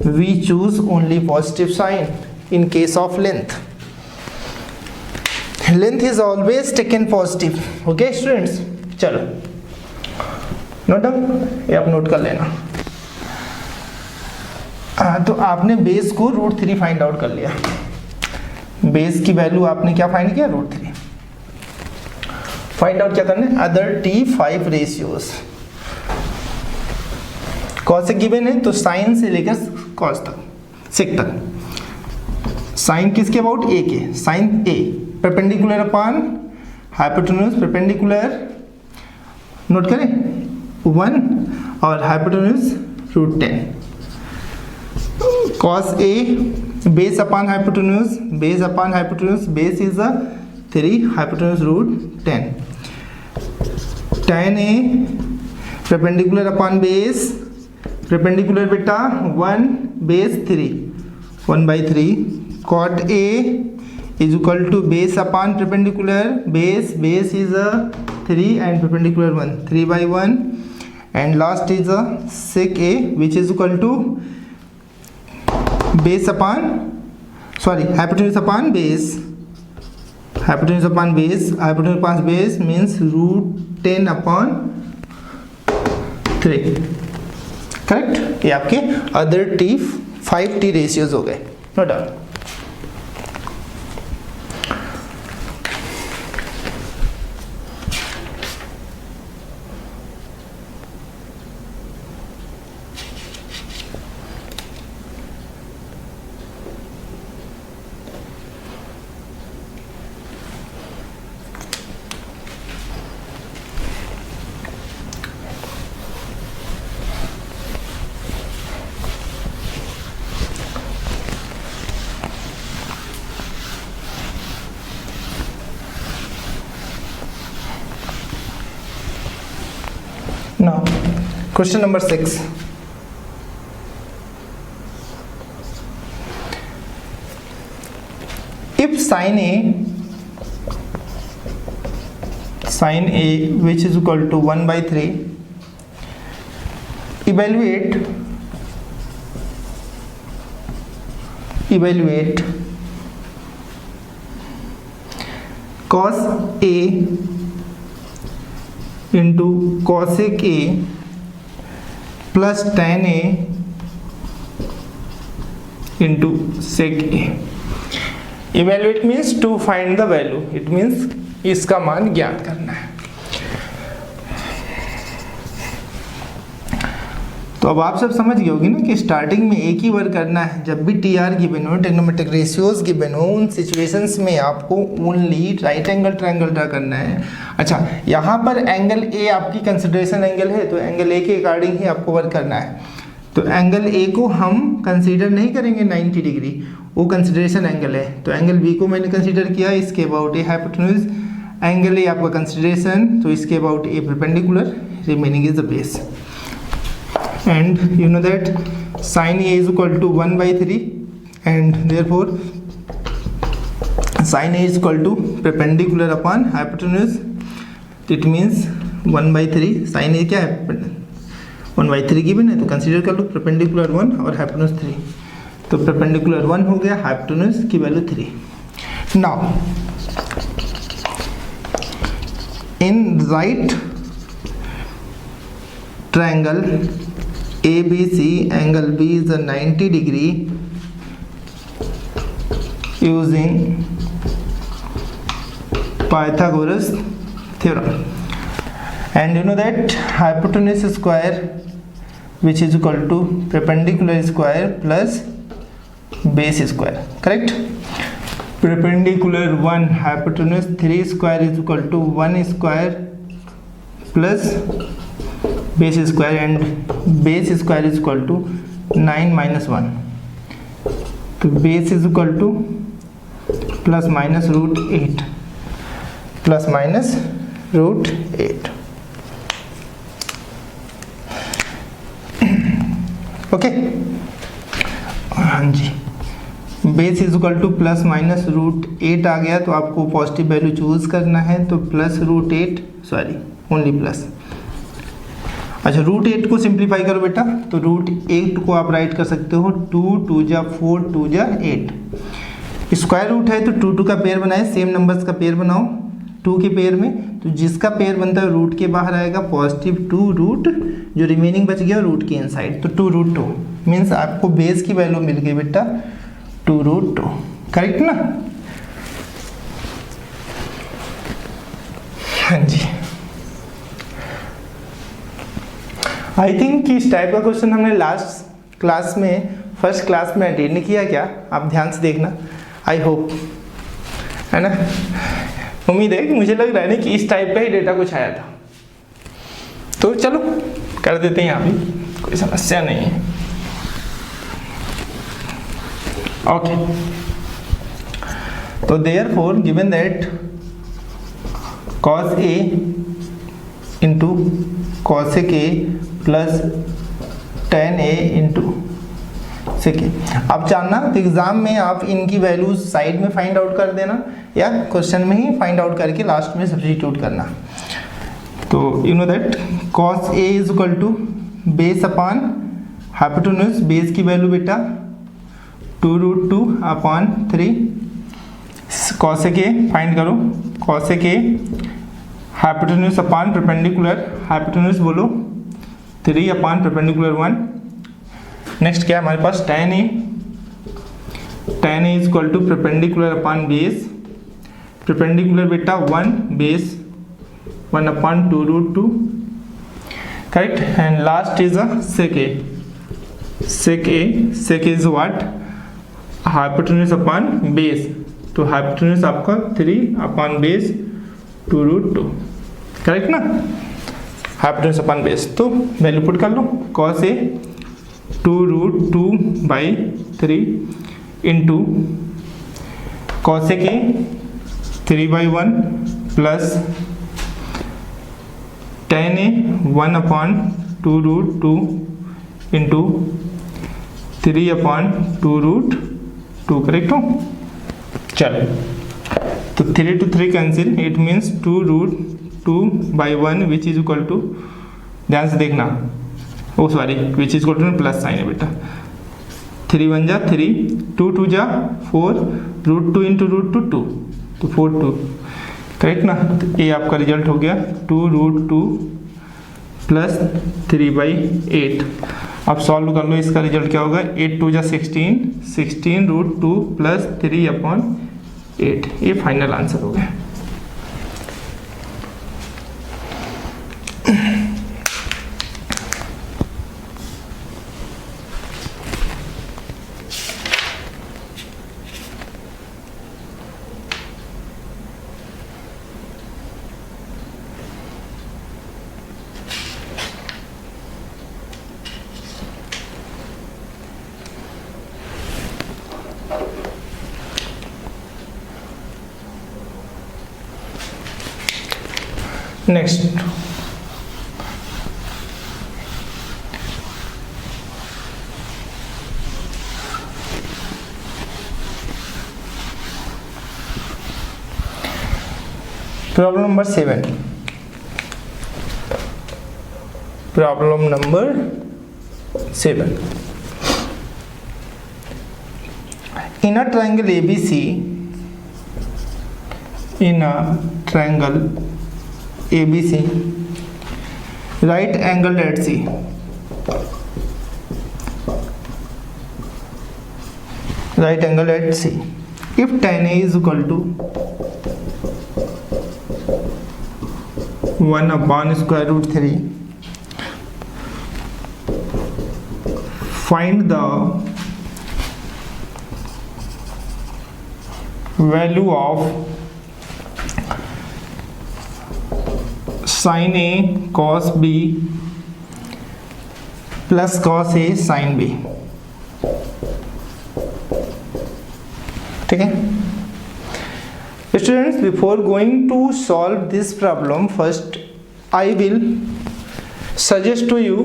We choose only positive sign in case of length. Length is always taken positive. Okay students, चलो note down, ये आप note कर लेना। तो आपने base को root 3 find out कर लिया। बेस की वैल्यू आपने क्या फाइंड किया, रूट 3। फाइंड आउट क्या करना है, अदर T5 रेशियोज। कौन से गिवन है, तो साइन से लेकर कॉस तक, सेक तक। साइन किसके अबाउट, ए के, sine A perpendicular upon hypotenuse, perpendicular note करें 1 और hypotenuse root 10। Cos A base upon hypotenuse, base upon hypotenuse, base is a 3, hypotenuse root 10। tan A perpendicular upon base, perpendicular बेटा 1 base 3, 1/3। cot A is equal to base upon perpendicular, base is a 3 and perpendicular 1, 3/1, and last is a sec A which is equal to base upon, hypotenuse upon base, hypotenuse upon base means root 10 upon 3। Correct, ये आपके other T5T ratios हो गए। Note down. Now, question number 6. If sin A which is equal to 1/3, evaluate cos A into cosec A plus tan A into sec A। evaluate means to find the value, it means इसका मान ज्ञात करना है। तो अब आप सब समझ गए होगी ना कि स्टार्टिंग में एक ही वर्क करना है। जब भी टी आर गिवन हो, ट्रिग्नोमेट्रिक रेशियोज गिवन हो, उन सिचुएशंस में आपको only right angle triangle draw करना है। अच्छा, यहाँ पर एंगल ए आपकी कंसिडरेशन एंगल है, तो एंगल ए के अकॉर्डिंग ही आपको वर्क करना है। तो एंगल ए को हम कंसीडर नहीं करेंगे 90 डिग्री, वो कंसिडरेशन एंगल है। तो एंगल बी को मैंने कंसीडर किया, इसके about A hypotenuse, angle A आपका कंसिडरेशन, तो इसके about A perpendicular, remaining is the base. And you know that sin A is equal to 1/3, and therefore sin A is equal to perpendicular upon hypotenuse, it means 1/3। sin A क्या है, 1/3 given है, तो consider कर लो perpendicular 1 और hypotenuse 3, तो perpendicular 1 हो गया, hypotenuse की value 3। Now in right triangle ABC, angle B is a 90 degree using Pythagoras theorem, and you know that hypotenuse square which is equal to perpendicular square plus base square, correct? Perpendicular 1, hypotenuse 3 square is equal to 1 square plus base square, and base square is equal to 9 minus 1, तो base is equal to plus minus root 8, plus minus root 8। Okay, हाँ जी, base is equal to plus minus root 8 आ गया, तो आपको positive value choose करना है, तो plus root 8, sorry only plus. अच्छा, रूट 8 को सिंप्लीफाई करो बेटा, तो रूट 8 को आप राइट कर सकते हो 2 2 जा 4 2 जा 8। स्क्वायर रूट है तो 2 2 का पेयर बनाए, सेम नंबर्स का पेयर बनाओ 2 के पेयर में, तो जिसका पेयर बनता है रूट के बाहर आएगा पॉजिटिव 2 रूट, जो रिमेनिंग बच गया रूट के इनसाइड, तो 2 रूट 2 मीन्स आपको बेस की वैल्यू मिल गई बेटा 2 रूट 2। करेक्ट ना? हाँ जी, आई थिंक कि इस टाइप का क्वेश्चन हमने लास्ट क्लास में, फर्स्ट क्लास में अटेंड किया क्या? आप ध्यान से देखना, आई होप, है ना? उम्मीद है कि मुझे लग रहा है ना कि इस टाइप का ही डेटा कुछ आया था, तो चलो कर देते हैं, यहाँ भी कोई समस्या नहीं है। ओके, तो therefore given that cos A into cosec A plus tan A into sec A। अब जानना तो एग्जाम में आप इनकी वैल्यूज साइड में फाइंड आउट कर देना, या क्वेश्चन में ही फाइंड आउट करके लास्ट में सब्स्टिट्यूट करना। तो you know that cos A is equal to base upon hypotenuse, base की वैल्यू बेटा 2 root 2 upon 3, cosec A find करो, cosec A hypotenuse upon perpendicular, hypotenuse बोलो 3 अपॉन परपेंडिकुलर 1। नेक्स्ट क्या है हमारे पास, tan A, tan A is equal to perpendicular upon base, perpendicular बेटा 1 base 1 upon 2 root 2, correct. And last is sec A, sec A, sec A is what, hypotenuse upon base, तो hypotenuse आपका 3 upon base 2 root 2, correct ना? Hypotenuse upon base, तो value put कर लो, cos A 2 root 2 by 3 into cosec A 3 by 1 plus tan A 1 upon 2 root 2 into 3 upon 2 root 2, correct हो? चलो, तो 3 to 3 cancel, it means 2 root 2 by 1 which is equal to, ध्यान से देखना, oh sorry which is equal to plus sine है बेटा, 3 1 जा 3, 2 2 जा 4, रूट 2 इंटू रूट 2 2, तो 4 2, करेक्ट ना? तो ये आपका रिजल्ट हो गया 2 रूट 2 प्लस 3 बाई 8। अब सॉल्व कर लो, इसका रिजल्ट क्या होगा, 8 2 जा 16, 16 रूट 2 प्लस 3 अपॉन 8, ये फाइनल आंसर हो गया। Next, problem number 7, problem number 7, in a triangle ABC, in a triangle ABC, right angle at C, right angle at C, if tan A is equal to 1 upon square root 3, find the value of sin A cos B plus cos A sin B। ठीक है students, before going to solve this problem, first I will suggest to you,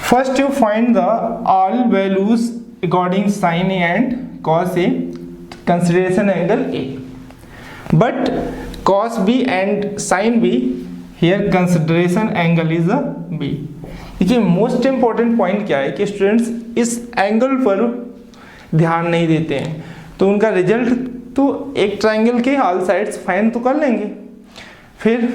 first you find the all values according sin A and cos A, consideration angle A, but cos B and sin B, here consideration angle is a B. देखिए most important point क्या है कि students इस angle पर ध्यान नहीं देते हैं, तो उनका रिजल्ट तो एक ट्राइंगल के ऑल साइड्स फाइंड तो कर लेंगे, फिर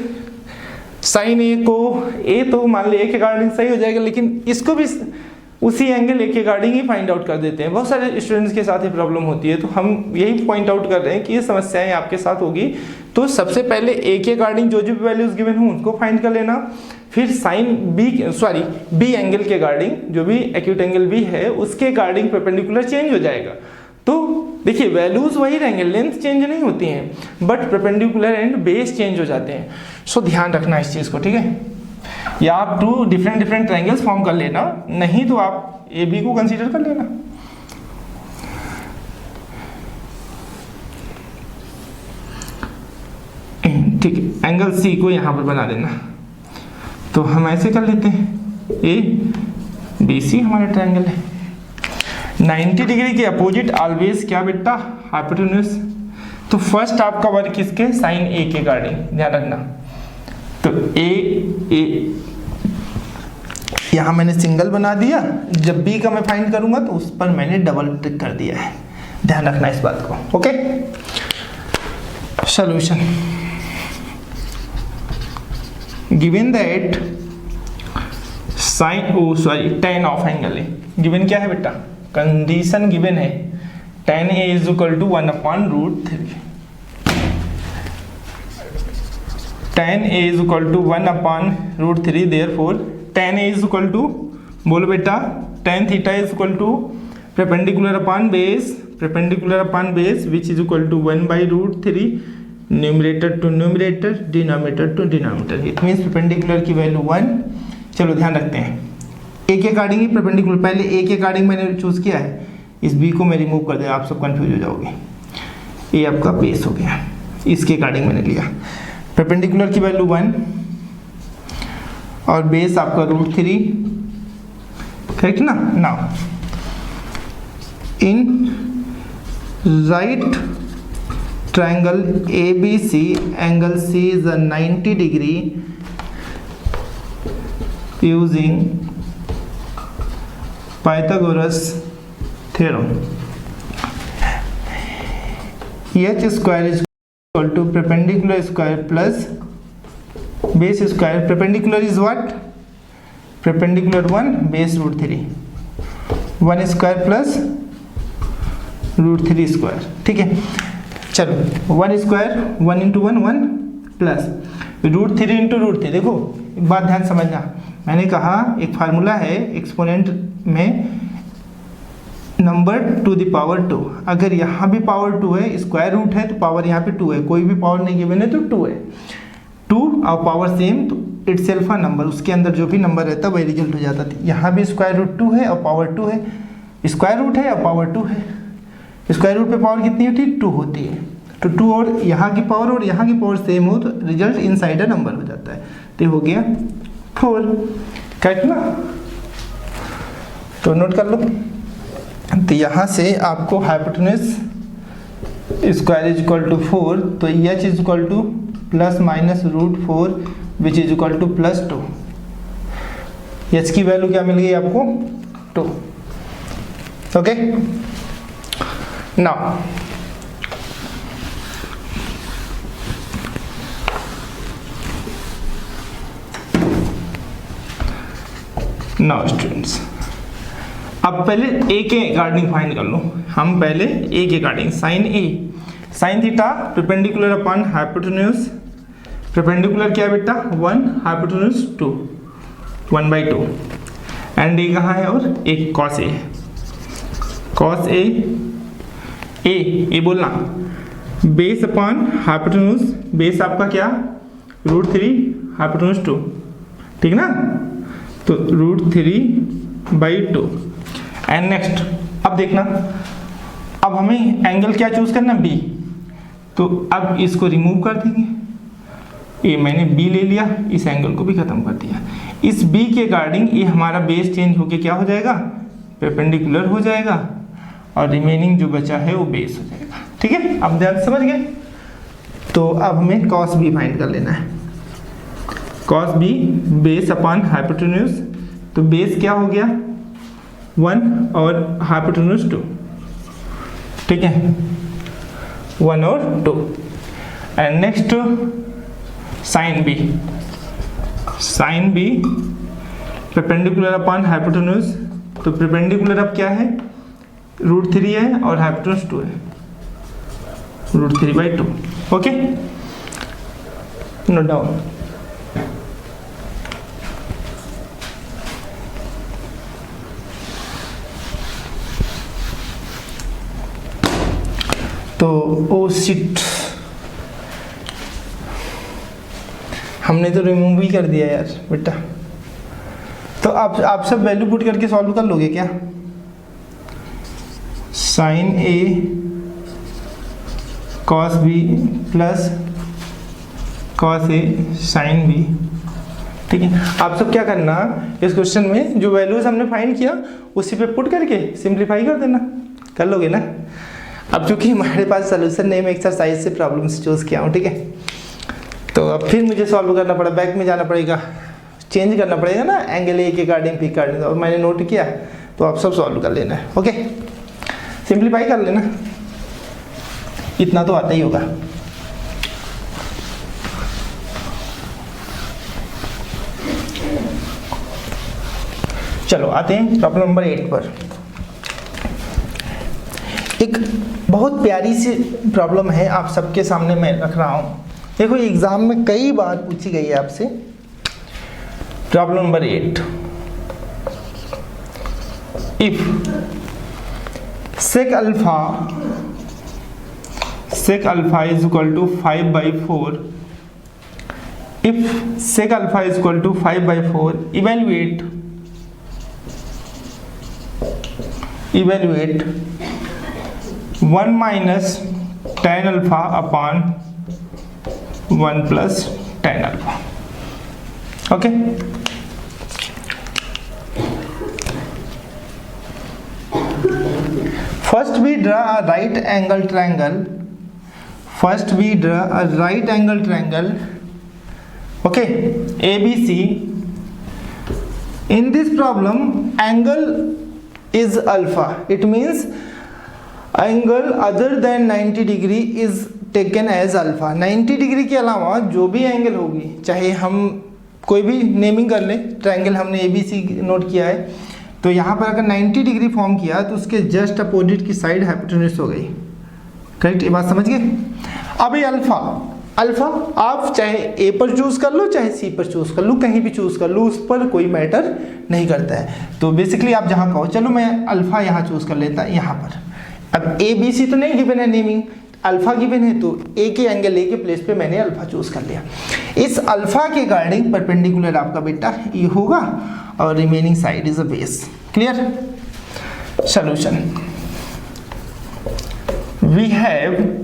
साइन ए को ए तो मान ली ए के अकॉर्डिंग सही हो जाएगा, लेकिन इसको भी उसी एंगल ए के अकॉर्डिंग ही फाइंड आउट कर देते हैं। बहुत सारे स्टूडेंट्स के साथ ये प्रॉब्लम होती है, तो हम यही पॉइंट आउट कर रहे हैं कि ये समस्याएं आपके साथ होगी। तो सबसे पहले ए के अकॉर्डिंग जो जो वैल्यूज गिवन हो उनको फाइंड कर लेना, फिर साइन बी एंगल के अकॉर्डिंग जो भी एक्यूट एंगल बी है उसके अकॉर्डिंग परपेंडिकुलर चेंज हो जाएगा। तो देखिए वैल्यूज वही रहेंगे, लेंथ चेंज नहीं होती हैं, but perpendicular and base change हो जाते हैं। सो ध्यान रखना इस चीज को, ठीक है। या आप टू डिफरेंट ट्रायंगल्स फॉर्म कर लेना, नहीं तो आप ए बी को कंसीडर कर लेना। ठीक है, एंगल सी को यहां पर बना देना, तो हम ऐसे कर लेते हैं, ए बी सी हमारा ट्रायंगल है। 90 डिग्री के अपोजिट ऑलवेज क्या बेटा, हाइपोटेन्यूज। तो फर्स्ट आपका वर्क किसके, साइन ए के अकॉर्डिंग, ध्यान रखना। तो ए यहां मैंने सिंगल बना दिया, जब बी का मैं फाइंड करूंगा तो उस पर मैंने डबल टिक कर दिया है, ध्यान रखना इस बात को। Okay, solution given that tan of angle A, given क्या है बेटा, कंडीशन गिवन है tan A is equal to 1/√3, tan A is equal to 1/√3, therefore tan A is equal to, बोलो बेटा, tan theta is equal to perpendicular upon base which is equal to 1/√3, numerator to numerator, denominator to denominator, it means perpendicular की value 1। चलो ध्यान रखते हैं, ए के according ही perpendicular, पहले A के अकॉर्डिंग मैंने चूज किया है, इस बी को मैं रिमूव कर दिया, आप सब कंफ्यूज हो जाओगे। ए आपका बेस हो गया, इसके अकॉर्डिंग मैंने लिया, परपेंडिकुलर की वैल्यू 1 और बेस आपका √3, करेक्ट ना। Now in right triangle ABC, angle C is a 90 degree using Pythagoras theorem. H square is equal to perpendicular square plus base square. Perpendicular is what? Perpendicular 1, base √3, 1 square plus √3 square, ठीक है। चलो 1 square 1 into 1 1 plus √3 into √3। देखो एक बात ध्यान समझना, मैंने कहा एक फार्मूला है एक्सपोनेंट में, नंबर टू द पावर 2, अगर यहाँ भी पावर 2 है, स्क्वायर रूट है तो पावर यहाँ पे 2 है, कोई भी पावर नहीं गिवन है तो 2 है, 2 और पावर सेम तो इट्स सेल्फ अ नंबर, उसके अंदर जो भी नंबर रहता है वही रिजल्ट हो जाता है। यहाँ भी स्क्वायर रूट 2 है और पावर 2 है, स्क्वायर रूट है और पावर 2 है, स्क्वायर रूट पे पावर कितनी होती है, 2 होती है, तो 2 और यहाँ की पावर और यहाँ की पावर सेम हो तो रिजल्ट इनसाइड अ नंबर हो जाता है, तो हो गया 4, करेक्ट ना। तो नोट कर लो, तो यहाँ से आपको hypotenuse square is equal to 4, तो H is equal to ±√4 which is equal to +2, H की वैल्यू क्या मिल गई आपको, 2। ओके, नाउ स्टूडेंट्स, अब पहले ए के अकॉर्डिंग फाइंड कर लो, हम पहले ए के according sine A, sine theta perpendicular upon hypotenuse, perpendicular क्या बेटा 1, हाइपोटेन्यूज 2, 1/2, एंड ए कहाँ है, और एक कॉस ए, कॉस ए बोलना, बेस अपॉन हाइपोटेन्यूज, बेस आपका क्या √3, हाइपोटेन्यूज 2, ठीक ना, तो √3/2। एंड नेक्स्ट अब देखना, अब अब हमें एंगल क्या चूज करना, बी। तो अब इसको रिमूव कर देंगे, ये मैंने बी ले लिया, इस एंगल को भी खत्म कर दिया। इस बी के अकॉर्डिंग ये हमारा बेस चेंज होके क्या हो जाएगा, परपेंडिकुलर हो जाएगा, और रिमेनिंग जो बचा है वो बेस हो जाएगा। ठीक है, अब ध्यान से समझ गए। तो अब हमें कॉस बी फाइंड कर लेना है। Cos B base upon hypotenuse, तो बेस क्या हो गया 1 और हाइपोटेन्यूज 2। ठीक है, 1 और 2। And next sine B, sine B perpendicular upon hypotenuse, तो परपेंडिकुलर अब क्या है, √3 है और हाइपोटेन्यूज 2 है, √3/2। Okay, note down. तो ओ शिट, हमने तो रिमूव ही कर दिया यार बेटा। तो आप सब वैल्यू पुट करके सॉल्व कर लोगे क्या? Sign A cos B plus cos A sine B. ठीक है, आप सब क्या करना, इस क्वेश्चन में जो वैल्यूज हमने फाइंड किया उसी पे पुट करके सिंप्लीफाई कर देना। कर लोगे ना? अब चूंकि हमारे पास सोल्यूशन नहीं, मैं एक्सरसाइज से प्रॉब्लम्स चूज किया हूँ। ठीक है, तो अब फिर मुझे सॉल्व करना पड़ा, बैक में जाना पड़ेगा, चेंज करना पड़ेगा ना एंगल ए के अकॉर्डिंग पी अकॉर्डिंग। और मैंने नोट किया, तो आप सब सॉल्व कर लेना है। ओके, सिंप्लीफाई कर लेना, इतना तो आता ही होगा। चलो आते हैं प्रॉब्लम नंबर 8 पर। एक बहुत प्यारी सी प्रॉब्लम है, आप सबके सामने मैं रख रहा हूं। देखो, एग्जाम में कई बार पूछी गई है आपसे। Problem number 8, if sec alpha is equal to 5/4, if sec alpha is equal to 5/4, evaluate 1 minus tan alpha upon 1 plus tan alpha. Okay, first we draw a right angle triangle. Okay, ABC. In this problem, angle is alpha. It means angle other than 90 degree is taken as alpha. 90 degree के अलावा जो भी angle होगी, चाहे हम कोई भी naming कर ले, ट्रायंगल हमने ABC नोट किया है, तो यहाँ पर अगर 90 डिग्री फॉर्म किया तो उसके जस्ट अपोजिट की साइड हाइपोटेन्यूज हो गई। करेक्ट, ये बात समझ गए? अब ये अल्फा आप चाहे ए पर चूज कर लो, चाहे सी पर चूज कर लो, कहीं भी चूज कर लो, उस पर कोई मैटर नहीं करता है। तो बेसिकली आप जहाँ कहो, चलो मैं अल्फा यहाँ चूज कर लेता यहाँ पर। अब ए बी सी तो नहीं गिवन है नेमिंग, अल्फा गिवन है, तो ए के एंगल ए के प्लेस पे मैंने अल्फा चूज कर लिया। इस अल्फा के अकॉर्डिंग परपेंडिकुलर आपका बेटा ये होगा, और remaining side is a base. Clear? Solution, we have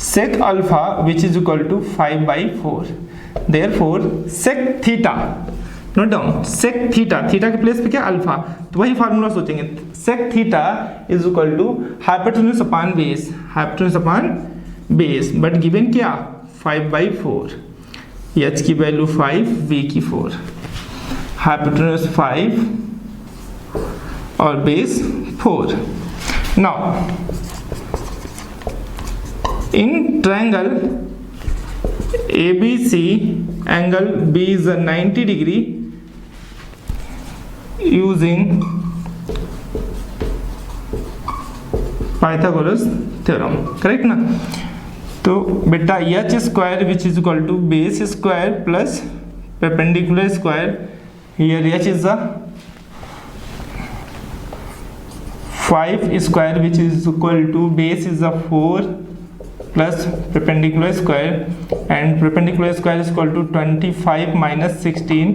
sec alpha which is equal to 5/4, therefore sec theta, note down, sec theta के प्लेस पे क्या अल्फा, तो वही फार्मूला सोचेंगे। sec theta is equal to hypotenuse upon base, but given क्या 5/4, h की value 5, v की 4, hypotenuse 5 और base 4। Now in triangle ABC, angle B is a 90 degree using Pythagoras theorem, correct ना? तो बेटा h square which is equal to base square plus perpendicular square, here h is a 5 square which is equal to base is a 4 plus perpendicular square, and perpendicular square is equal to 25 minus 16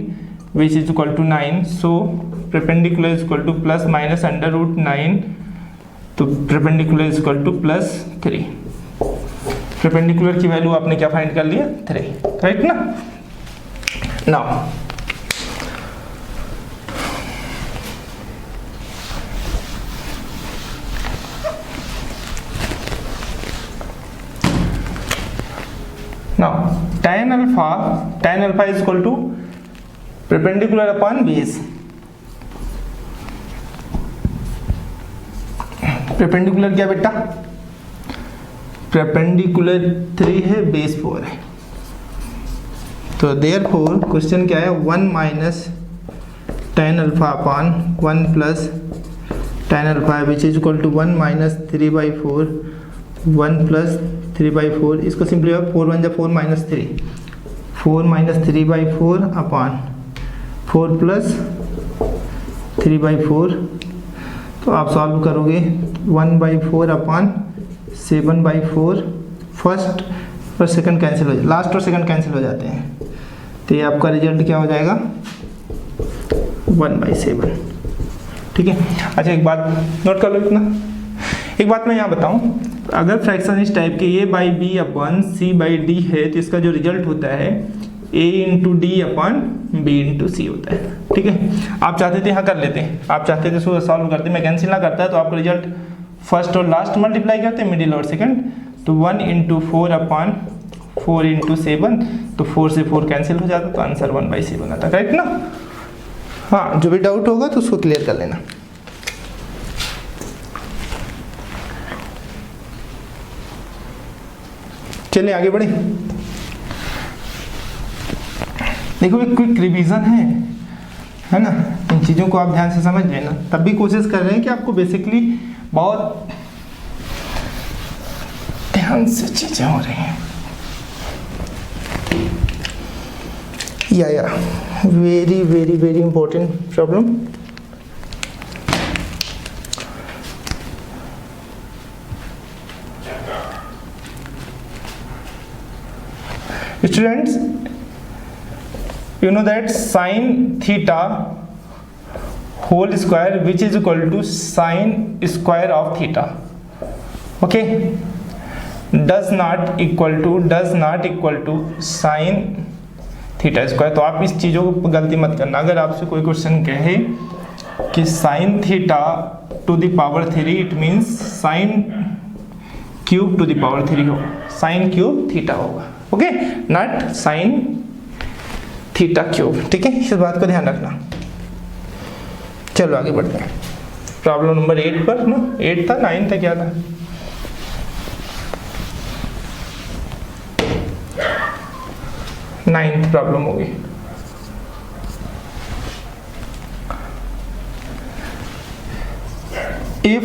which is equal to 9, so perpendicular is equal to plus minus under root 9, तो perpendicular is equal to +3। Perpendicular की value आपने क्या find कर लिया, 3, right ना। Now tan alpha is equal to perpendicular upon base। Perpendicular क्या बेटा, perpendicular 3 है, बेस 4 है, तो देयरफॉर क्वेश्चन क्या है, 1 minus tan alpha upon 1 plus tan alpha which is equal to 1 minus 3/4, 1 plus 3/4, इसको सिंपलीफाई 4 1 जा 4 माइनस 3, 4 माइनस 3/4 अपॉन 4 प्लस 3/4, तो आप सॉल्व करोगे 1/4 अपॉन 7/4, फर्स्ट और सेकंड कैंसिल हो जाए, लास्ट और सेकंड कैंसिल हो जाते हैं, तो ये आपका रिजल्ट क्या हो जाएगा, 1/7। ठीक है। अच्छा एक बात नोट कर लो इतना, एक बात मैं यहाँ बताऊँ, अगर फ्रैक्शन इस टाइप के a/b अपॉन c/d है, तो इसका जो रिजल्ट होता है a/d अपॉन b/c होता है। ठीक है। आप चाहते थे यहाँ कर लेते हैं, आप चाहते थे सॉल्व करते, मैं कैंसिल ना करता है तो आपको रिजल्ट फर्स्ट और लास्ट मल्टीप्लाई करते हैं, मिडिल और सेकंड, तो 1 × 4 अपॉन 4 × 7, तो 4 से 4 कैंसिल हो जाता, तो आंसर 1/7 आता, राइट ना। हाँ, जो भी डाउट होगा तो उसको क्लियर कर लेना। चलिए आगे बढ़े। देखो एक क्विक रिवीजन है ना, इन चीज़ों को आप ध्यान से समझ लेना, तब भी कोशिश कर रहे हैं कि आपको बेसिकली बहुत ध्यान से चीज़ें हो रही हैं। या very very very important problem. Students, you know that sin theta whole square which is equal to sin square of theta, okay, does not equal to sin theta square। तो आप इस चीज़ों को गलती मत करना, अगर आपसे कोई क्वेश्चन कहे कि sin theta to the power 3, it means sin cube two the power 3 होगा, sin क्यूब थीटा होगा, okay, not sin theta cube. ठीक है, इस बात को ध्यान रखना। चलो आगे बढ़ते हैं प्रॉब्लम नंबर 8 पर ना, 8 था 9 था क्या था, नाइन्थ प्रॉब्लम होगी। If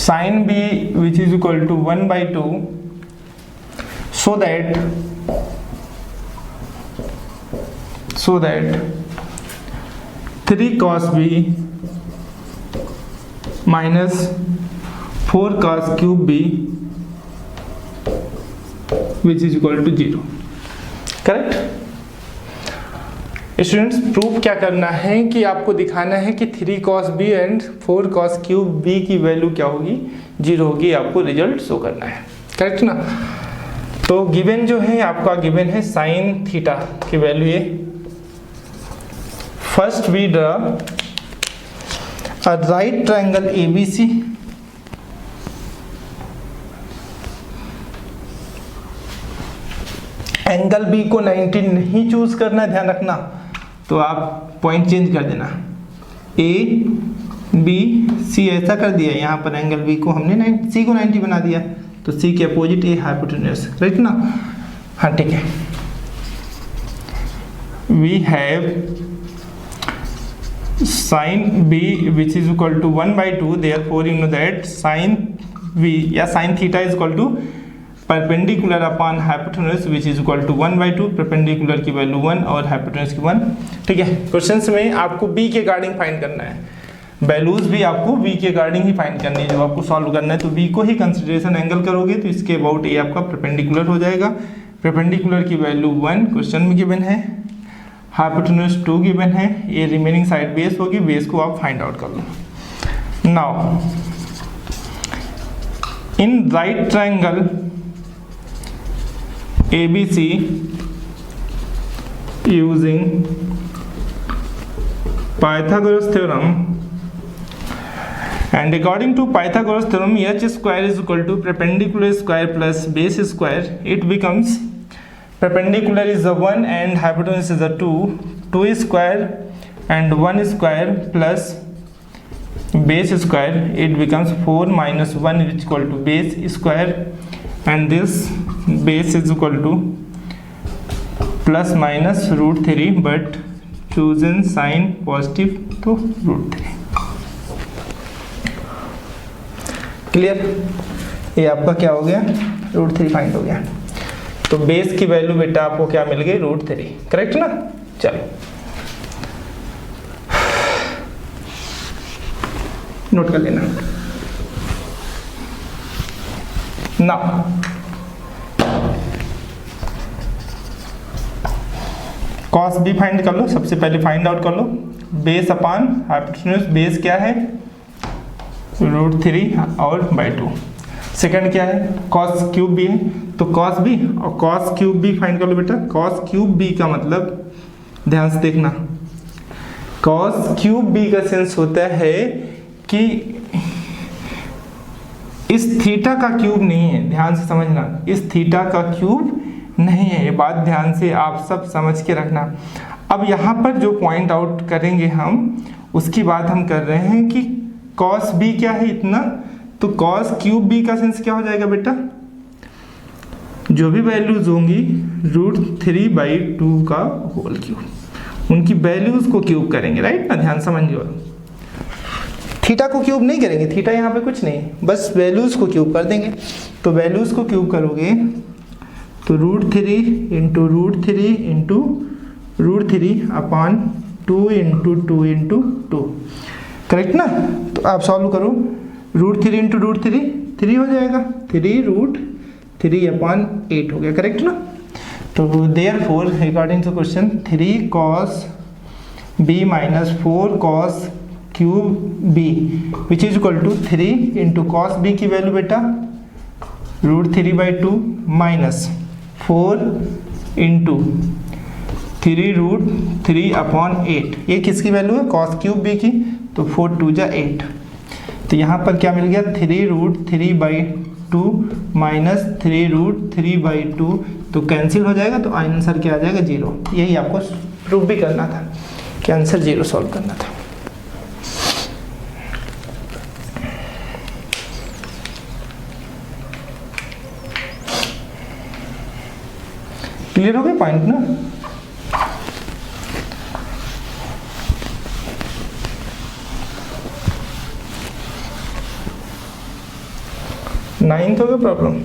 sin b which is equal to 1/2, so that 3 cos b minus 4 cos cube b which is equal to 0, correct. Students proof क्या करना है कि आपको दिखाना है कि 3 cos b and 4 cos cube b की वैल्यू क्या होगी, 0 होगी, आपको रिजल्ट शो करना है, करेक्ट ना। तो गिवन जो है आपका गिवन है sin थीटा की वैल्यू ये, first we draw a right triangle ABC angle B को 90 नहीं चूज करना, ध्यान रखना, तो आप पॉइंट चेंज कर देना, ABC ऐसा कर दिया, यहाँ पर एंगल B को हमने C को 90 बना दिया, तो C के अपोजिट A हाइपोटेन्यूस, राइट ना। हाँ ठीक है, we have sin B which is equal to 1/2, therefore you know that sin V या sin theta is equal to perpendicular upon hypotenuse which is equal to 1/2, perpendicular की value 1 और hypotenuse की 1। ठीक है, क्वेश्चंस में आपको B के according find करना है, वैल्यूज भी आपको B के अकॉर्डिंग ही फाइंड करनी है, जो आपको सॉल्व करना है, तो B को ही कंसिडरेशन एंगल करोगे तो इसके अबाउट A आपका परपेंडिकुलर हो जाएगा, परपेंडिकुलर की वैल्यू 1 क्वेश्चन में गिवन है, हाइपोटेन्यूज 2 गिवन है, ये रिमेनिंग साइड बेस होगी, बेस को आप फाइंड आउट कर लो। Now in right triangle ABC using Pythagoras theorem, and according to Pythagoras theorem h square is equal to perpendicular square plus base square. It becomes perpendicular is a 1 and hypotenuse is a 2 square and 1 square plus base square, it becomes 4 minus 1 is equal to base square, and this base is equal to plus minus root 3, but chosen sign positive तो root 3। Clear? ये आपका क्या हो गया, root 3 find हो गया। तो base की वैल्यू बेटा आपको क्या मिल गई, रूट 3, करेक्ट ना। चलो नोट कर लेना। नाउ कॉस भी फाइंड कर लो, सबसे पहले फाइंड आउट कर लो। बेस अपान हाइपोटेन्यूज, बेस क्या है रूट 3 और बाई 2। सेकंड क्या है, कॉस क्यूब बी है, तो कॉस बी और कॉस क्यूब बी फाइंड कर लो बेटा। कॉस क्यूब बी का मतलब ध्यान से देखना, कॉस क्यूब बी का सेंस होता है कि इस थीटा का क्यूब नहीं है, ध्यान से समझना, इस थीटा का क्यूब नहीं है, ये बात ध्यान से आप सब समझ के रखना। अब यहाँ पर जो पॉइंट आउट करेंगे हम, उसकी बात हम कर रहे हैं कि कॉस बी क्या है इतना, तो कॉस क्यूब बी का सेंस क्या हो जाएगा बेटा, जो भी वैल्यूज होंगी रूट 3/2 का होल क्यूब, उनकी वैल्यूज को क्यूब करेंगे, राइट ना, ध्यान समझिए। थीटा को क्यूब नहीं करेंगे, थीटा यहाँ पे कुछ नहीं, बस वैल्यूज को क्यूब कर देंगे। तो वैल्यूज को क्यूब करोगे तो root 3 into root 3 into root 3 upon 2 into 2 into 2, correct ना। तो आप सॉल्व करो, रूट 3 इंटू रूट 3 हो जाएगा, 3 रूट 3 अपॉन 8 हो गया, करेक्ट ना। तो therefore according to question 3 cos B minus 4 cos cube B which is equal to 3 into cos B की वैल्यू बेटा root 3/2 minus 4 into 3 root 3 upon 8, ये किसकी वैल्यू है, कॉस क्यूब बी की, तो 4 2 जा 8। तो यहाँ पर क्या मिल गया, 3 रूट 3/2 माइनस 3 रूट 3/2, तो कैंसिल हो जाएगा, तो आंसर क्या आ जाएगा 0। यही आपको प्रूफ भी करना था कि आंसर 0 सॉल्व करना था। क्लियर हो गया पॉइंट ना। नाइन्थ हो गया प्रॉब्लम।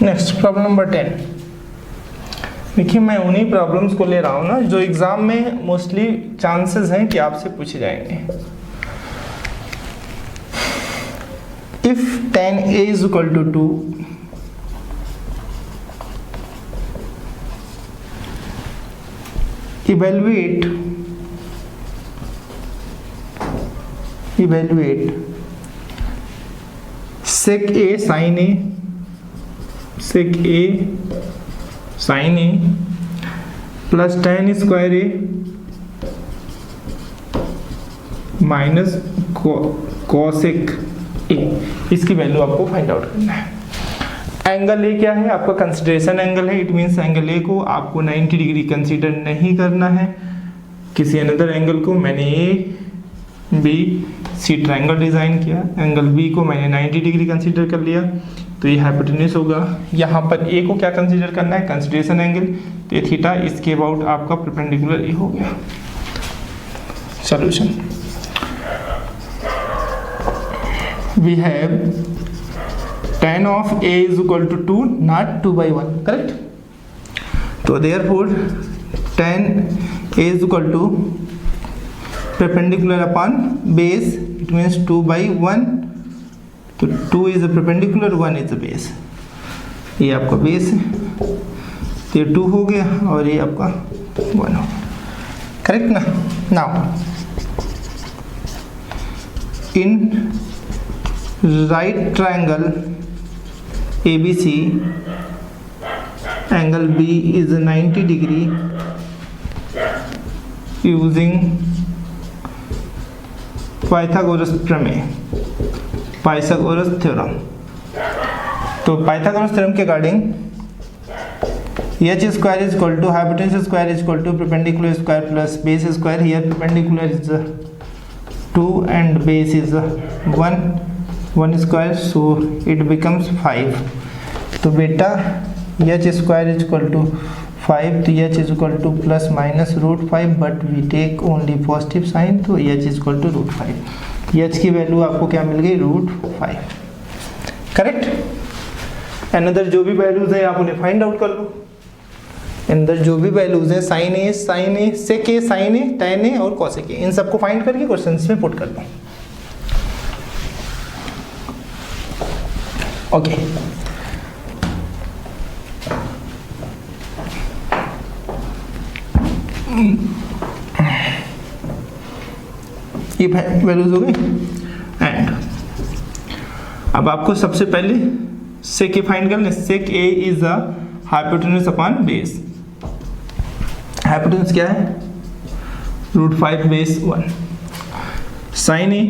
Next problem number 10। देखिए मैं उन्हीं प्रॉब्लम्स को ले रहा हूँ ना जो एग्जाम में मोस्टली चांसेस हैं कि आपसे पूछे जाएंगे। If 10a is equal to 2, evaluate sec a sin a sec a sin a plus tan square a minus cosec a, इसकी वैल्यू आपको फाइंड आउट करना है। एंगल ए क्या है आपका, कंसिडरेशन एंगल है, इट मीन्स एंगल ए को आपको 90 डिग्री कंसीडर नहीं करना है, किसी अनदर एंगल को मैंने A B C triangle design किया, एंगल बी को मैंने 90 डिग्री कंसीडर कर लिया, तो ये हाइपोटेन्यूज होगा। यहाँ पर ए को क्या कंसीडर करना है, कंसिडरेशन एंगल, तो ये थीटा, इसके अबाउट आपका परपेंडिकुलर ए हो गया। Solution, we have tan of a is equal to 2, not 2/1, correct? So therefore tan a is equal to perpendicular upon base, it means 2/1, तो 2 is a perpendicular, 1 is a base, ये आपका base है, तो ये 2 हो गया और ये आपका 1 हो, करेक्ट ना। Now in right triangle ABC, angle B is 90 degree using Pythagoras प्रमेय, पाइथागोरस थ्योरम। तो पाइथागोरस थ्योरम के according h square is equal to hypotenuse square is equal to perpendicular square plus base square, here perpendicular is 2 and base is 1 square, so it becomes 5, तो बेटा h square is equal to 5, तो h is equal to plus minus root 5, but we take only positive sign, तो h is equal to root 5, h की value आपको क्या मिल गई, root 5, correct. Another जो भी वैल्यूज है आप उन्हें फाइंड आउट कर लो, अंदर जो भी वैल्यूज है sign A, sec A, sine A, tan A और कॉसेक ए, इन सबको फाइंड करके क्वेश्चंस में पुट कर दो। ओके, ये वैल्यूज हो गई। एंड अब आपको सबसे पहले सेक ए फाइंड करना है। Sec A is a hypotenuse upon base, hypotenuse क्या है, root 5 base 1, sine A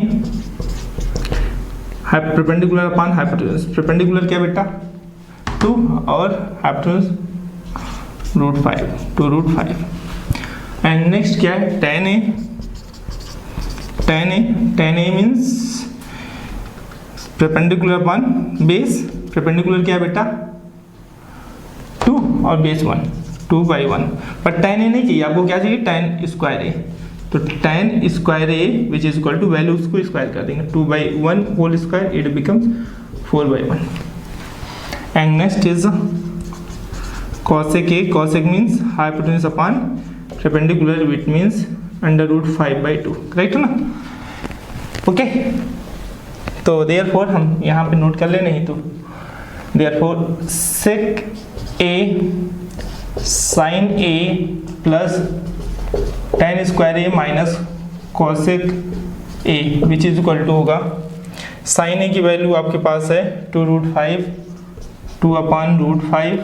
perpendicular upon hypotenuse, perpendicular क्या बेटा 2 और हाइपोटेन्यूज रूट 5, तो रूट 5। एंड नेक्स्ट क्या है, tan A, tan A means perpendicular upon base, perpendicular क्या है बेटा 2 और बेस 1, 2/1, पर tan ए नहीं चाहिए आपको, क्या चाहिए tan स्क्वायर ए, तो tan square A which is equal to value उसको स्क्वायर कर देंगे, 2/1 whole square, it becomes 4/1। And next is cosec A, cosec means hypotenuse upon perpendicular, which means under root 5/2, correct ना। Okay, तो therefore हम यहाँ पे note कर ले, नहीं तो therefore sec A sine A plus tan square A minus cosec A which is equal to होगा, साइन ए की वैल्यू आपके पास है 2√5, 2/√5,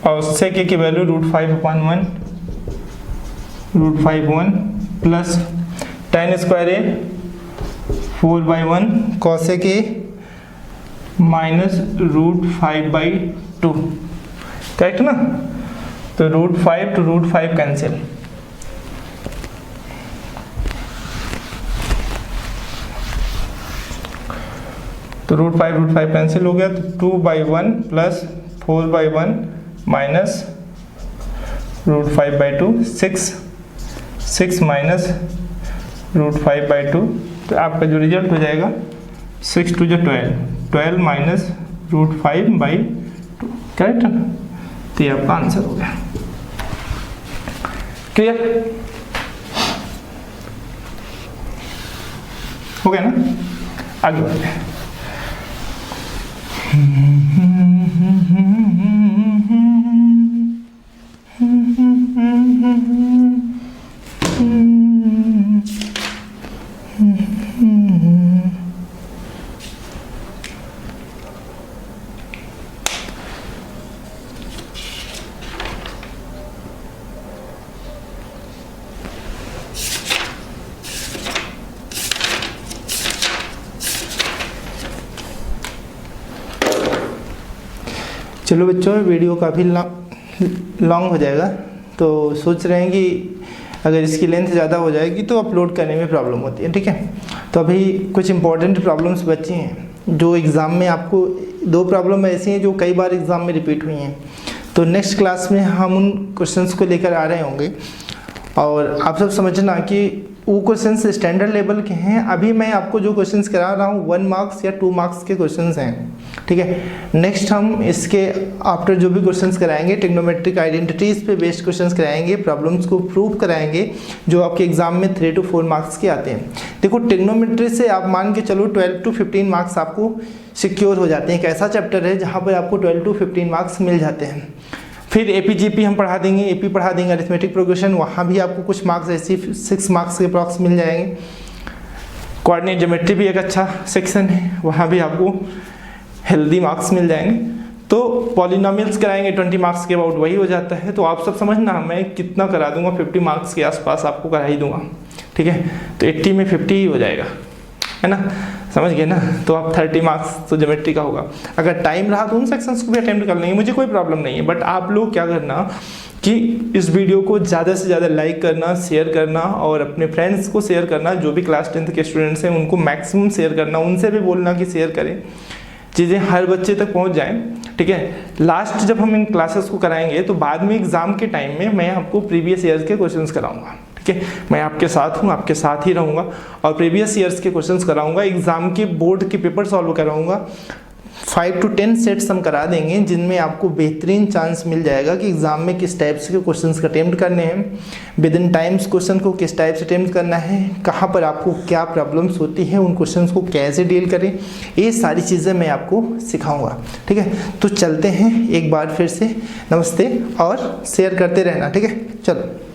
और सेक ए की वैल्यू √5/1, √5/1 प्लस tan स्क्वायर ए 4/1 कॉसेक ए माइनस √5/2, करेक्ट ना। तो √5 to √5 कैंसिल, तो √5 कैंसिल हो गया, तो 2/1 प्लस 4/1 माइनस √5/2, 6 माइनस √5/2, तो आपका जो रिजल्ट हो जाएगा 6 to 12 माइनस √5/2, करेक्ट है ना। तो ये आपका आंसर हो गया, क्लियर हो गया ना। आगे बढ़ते हैं। चलो बच्चों, वीडियो काफ़ी लॉन्ग हो जाएगा, तो सोच रहे हैं कि अगर इसकी लेंथ ज़्यादा हो जाएगी तो अपलोड करने में प्रॉब्लम होती है, ठीक है। तो अभी कुछ इंपॉर्टेंट प्रॉब्लम्स बची हैं जो एग्ज़ाम में आपको, 2 प्रॉब्लम ऐसी हैं जो कई बार एग्ज़ाम में रिपीट हुई हैं। तो नेक्स्ट क्लास में हम उन क्वेश्चंस को लेकर आ रहे होंगे और आप सब समझना कि वो क्वेश्चंस स्टैंडर्ड लेवल के हैं। अभी मैं आपको जो क्वेश्चंस करा रहा हूँ 1 मार्क्स या 2 मार्क्स के क्वेश्चंस हैं, ठीक है। नेक्स्ट हम इसके आफ्टर जो भी क्वेश्चंस कराएंगे, ट्रिग्नोमेट्रिक आइडेंटिटीज़ पे बेस्ड क्वेश्चंस कराएंगे, प्रॉब्लम्स को प्रूव कराएंगे जो आपके एग्जाम में 3 to 4 मार्क्स के आते हैं। देखो, ट्रिग्नोमेट्री से आप मान के चलो 12 to 15 मार्क्स आपको सिक्योर हो जाते हैं। एक ऐसा चैप्टर है जहाँ पर आपको 12 to 15 मार्क्स मिल जाते हैं। फिर एपीजीपी हम पढ़ा देंगे, एपी पढ़ा देंगे, अरिथमेटिक प्रोग्रेशन, वहाँ भी आपको कुछ मार्क्स ऐसे 6 मार्क्स के अप्रॉक्स मिल जाएंगे। कोऑर्डिनेट ज्योमेट्री भी एक अच्छा सेक्शन है, वहाँ भी आपको हेल्दी मार्क्स मिल जाएंगे। तो पॉलिनोमियल्स कराएंगे 20 मार्क्स के अबाउट, वही हो जाता है। तो आप सब समझना, मैं कितना करा दूंगा, 50 मार्क्स के आसपास आपको करा ही दूंगा, ठीक है। तो 80 में 50 ही हो जाएगा, है ना, समझ गए ना। तो आप 30 मार्क्स तो ज्योमेट्री का होगा। अगर टाइम रहा तो उन सेक्शंस को भी अटेम्प्ट कर लेंगे, मुझे कोई प्रॉब्लम नहीं है। बट आप लोग क्या करना कि इस वीडियो को ज़्यादा से ज़्यादा लाइक करना, शेयर करना और अपने फ्रेंड्स को शेयर करना। जो भी क्लास 10th के स्टूडेंट्स हैं उनको मैक्सिमम शेयर करना, उनसे भी बोलना कि शेयर करें, चीज़ें हर बच्चे तक पहुंच जाएं, ठीक है। लास्ट जब हम इन क्लासेस को कराएंगे तो बाद में एग्ज़ाम के टाइम में मैं आपको प्रीवियस ईयर के क्वेश्चंस कराऊंगा, ठीक है। मैं आपके साथ हूँ, आपके साथ ही रहूँगा और प्रीवियस ईयर्स के क्वेश्चंस कराऊंगा। एग्जाम के बोर्ड के पेपर सॉल्व कराऊंगा। 5 to 10 सेट्स हम करा देंगे जिनमें आपको बेहतरीन चांस मिल जाएगा कि एग्जाम में किस टाइप्स के क्वेश्चंस का अटेम्प्ट करने हैं, विद इन टाइम्स क्वेश्चन को किस टाइप से अटेम्प्ट करना है, कहाँ पर आपको क्या प्रॉब्लम्स होती हैं, उन क्वेश्चंस को कैसे डील करें, ये सारी चीज़ें मैं आपको सिखाऊंगा, ठीक है। तो चलते हैं, एक बार फिर से नमस्ते और शेयर करते रहना, ठीक है। चलो।